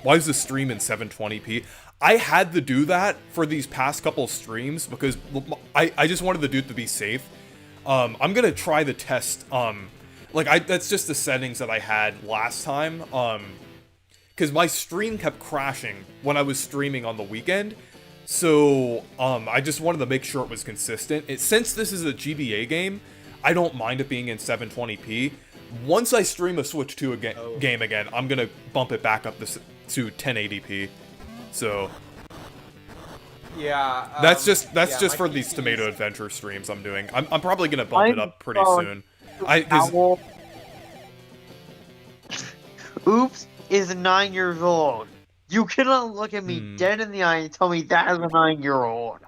why is the stream in 720p? I had to do that for these past couple streams because I just wanted the dude to be safe. I'm gonna try the test. That's just the settings that I had last time. Because my stream kept crashing when I was streaming on the weekend. So, I just wanted to make sure it was consistent. Since this is a GBA game, I don't mind it being in 720p. Once I stream a Switch 2 game again, I'm gonna bump it back up to 1080p. So, Yeah. that's just my for PC these is- Tomato Adventure streams I'm doing. I'm probably gonna bump it up pretty soon. Owl. Oops is 9 years old. You cannot look at me dead in the eye and tell me that is a 9-year-old.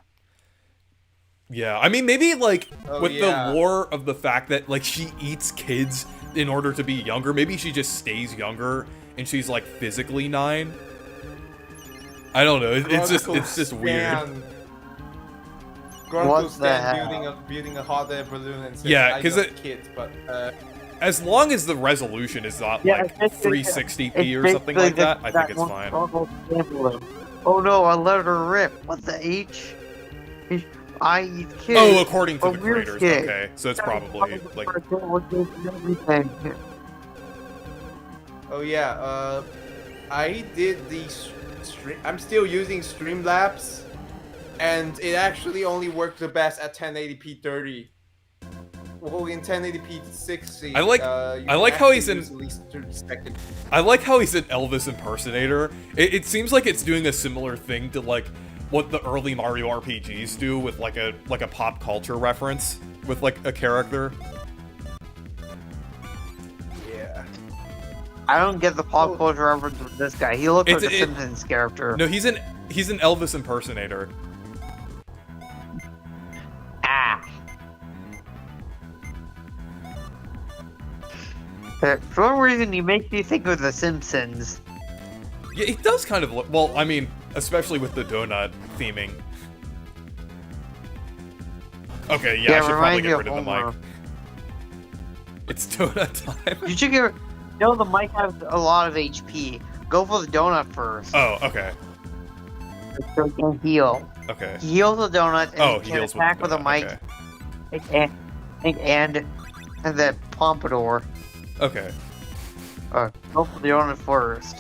Yeah, I mean, maybe, like, Oh, with yeah. the lore of the fact that, like, she eats kids in order to be younger, maybe she just stays younger and she's, like, physically 9. I don't know, it's just weird. What the Stan hell? building a hot air balloon and says, Yeah, I 'cause got it- kids, but As long as the resolution is not, Yeah, like, it's basically- 360p or It's something like basically that, I think it's one fine. struggle example. Oh no, I let her rip. What the H? I eat kids. Oh, according to a the weird creators, kid. okay. So it's probably, like... Everything. oh yeah, I did the stream. I'm still using Streamlabs, and it actually only worked the best at 1080p 30. Well, in 1080p 60. I like how he's in- At least 30 seconds. I like how he's an Elvis impersonator. It seems like it's doing a similar thing to, like, what the early Mario RPGs do with, like a pop culture reference with, like, a character. Yeah. I don't get the pop culture reference with this guy. He looks like It's- a Simpsons character. No, he's an Elvis impersonator. Ah. For some reason, he makes me think of the Simpsons. Yeah, it does kind of look... Well, I mean, especially with the donut theming. Okay, yeah, I should probably reminds me get rid of the Homer. mic. It's donut time. You should get. No, the mic has a lot of HP. Go for the donut first. Oh, okay. So he can heal. Okay. He heals the donut and Oh, he he can heals attack with a mic Okay. and the pompadour. Okay. Go for the donut first.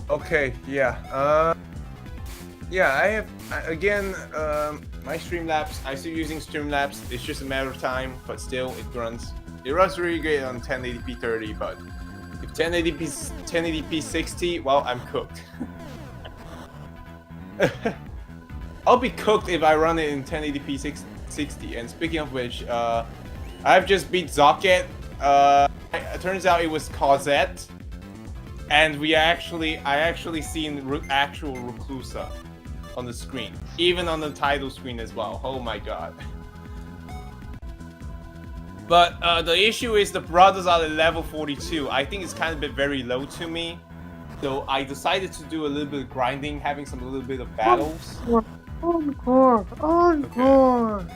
Okay, yeah. Yeah, I have again my Streamlabs. I'm still using Streamlabs. It's just a matter of time, but still it runs. It runs really great on 1080p 30, but if 1080p 60, well, I'm cooked. I'll be cooked if I run it in 1080p 60. And speaking of which, I've just beat Zocket. It turns out it was Cosette. and I actually seen actual Reclusa on the screen, even on the title screen as well. Oh my god. But the issue is the brothers are at level 42. I think it's kind of been very low to me. So I decided to do a little bit of grinding, having a little bit of battles. Encore! Encore!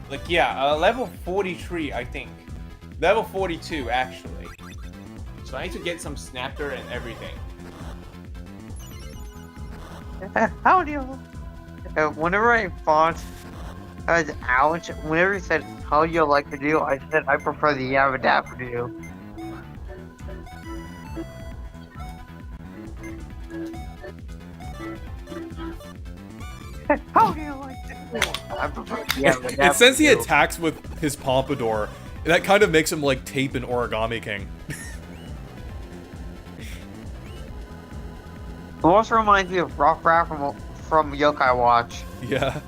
Like, yeah, level 43, I think. Level 42, actually. So I need to get some snapper and everything. How do you... whenever I fought Ouch, whenever he said, how you like to do, I said, I prefer the Yabba do. How do you like to do? I prefer the Yabba It says he attacks with his pompadour. That kind of makes him like Tape in Origami King. It also reminds me of Rock Rat from Yokai Watch. Yeah.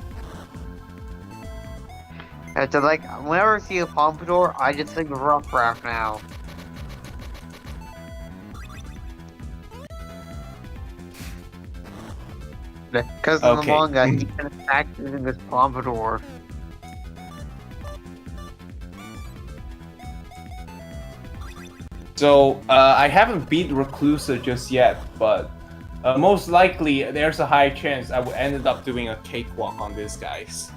So like, whenever I see a pompadour, I just think of Rough Raft now. Because in the manga, he can attack using his pompadour. So, I haven't beat Reclusa just yet, but most likely there's a high chance I will end up doing a cakewalk on these guys.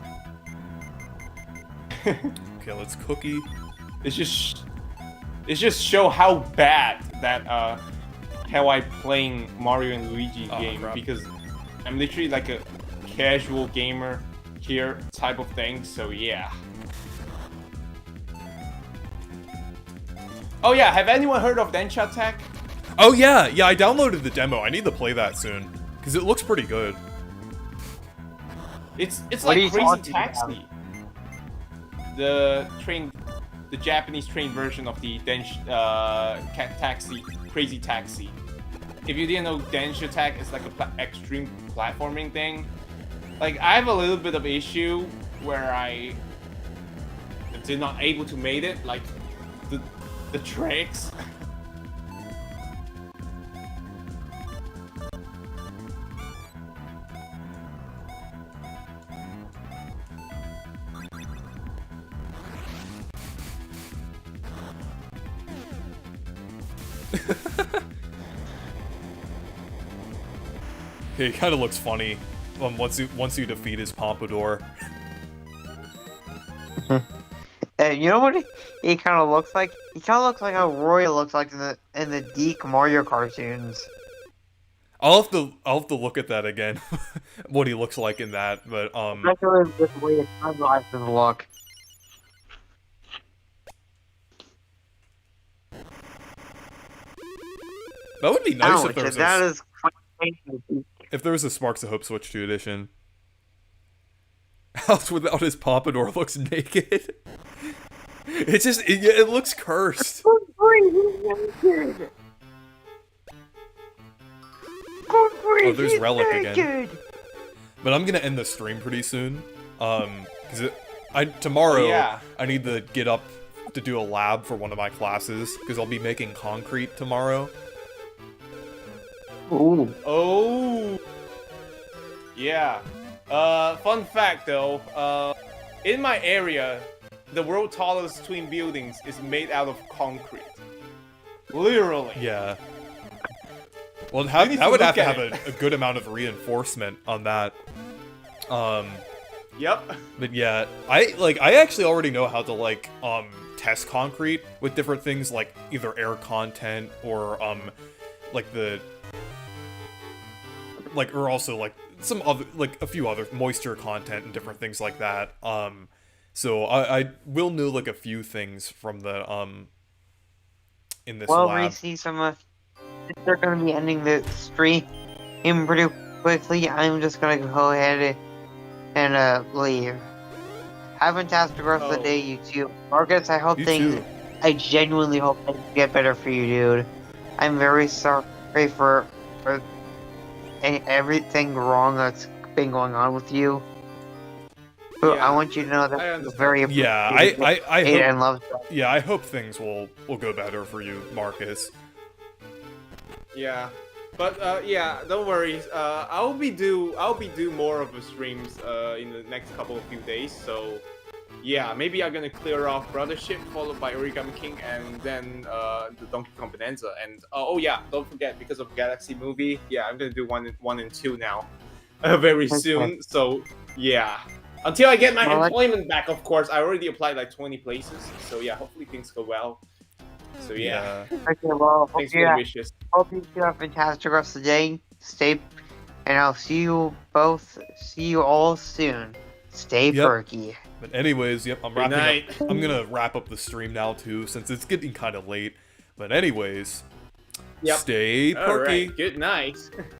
Okay, let's cookie. It's just show how bad that how I playing Mario and Luigi game, because I'm literally like a casual gamer here type of thing. So yeah. Oh yeah, have anyone heard of Densha Tech? Oh yeah, I downloaded the demo. I need to play that soon because it looks pretty good. It's like Crazy Taxi. The Japanese train version of the Crazy Taxi. If you didn't know, Densha Attack is like a extreme platforming thing. Like, I have a little bit of issue where I did not able to make it, like the tricks. He kind of looks funny once you defeat his pompadour. You know what he kind of looks like? He kind of looks like how Roy looks like in the Deke Mario cartoons. I'll have to look at that again, what he looks like in that. But Especially with the way his sunglasses look. That would be nice if there was if there was a Sparks of Hope Switch 2 edition. House without his pompadour looks naked. It's just it looks cursed. Oh, there's Relic again. But I'm gonna end the stream pretty soon. Because tomorrow I need to get up to do a lab for one of my classes because I'll be making concrete tomorrow. Ooh. Oh. Yeah. Fun fact though, in my area, the world's tallest twin buildings is made out of concrete. Literally. Yeah. Well, that would have to have a good amount of reinforcement on that. Yep. But yeah, I actually already know how to test concrete with different things like either air content or or also some other a few other moisture content and different things like that. So I will know a few things from the in this lab. Well, we see some they're gonna be ending the stream pretty quickly. I'm just gonna go ahead and leave. Have a fantastic rest of the day, you two. Marcus, I hope I genuinely hope things get better for you, dude. I'm very sorry for everything wrong that's been going on with you. But Yeah, I want you to know I that I'm understand. very Yeah, appreciative I and hope. love. Yeah, I hope things will go better for you, Marcus. Yeah, but yeah, don't worry. I'll be due more of the streams in the next couple of few days. So yeah, maybe I'm gonna clear off Brothership, followed by Origami King, and then the Donkey Kong Bonanza. And oh yeah, don't forget, because of Galaxy Movie, yeah, I'm gonna do one and two now, very soon. So yeah. Until I get my Well, employment back, of course. I already applied like 20 places, so yeah, hopefully things go well. So yeah, Okay, well, thanks for the wishes. hope you have a fantastic rest of the day. And I'll see you all soon. Stay Yep. perky. But anyways, yep, I'm Good wrapping night. up. I'm gonna wrap up the stream now too, since it's getting kind of late. But anyways, Yep. stay All perky. right. Good night.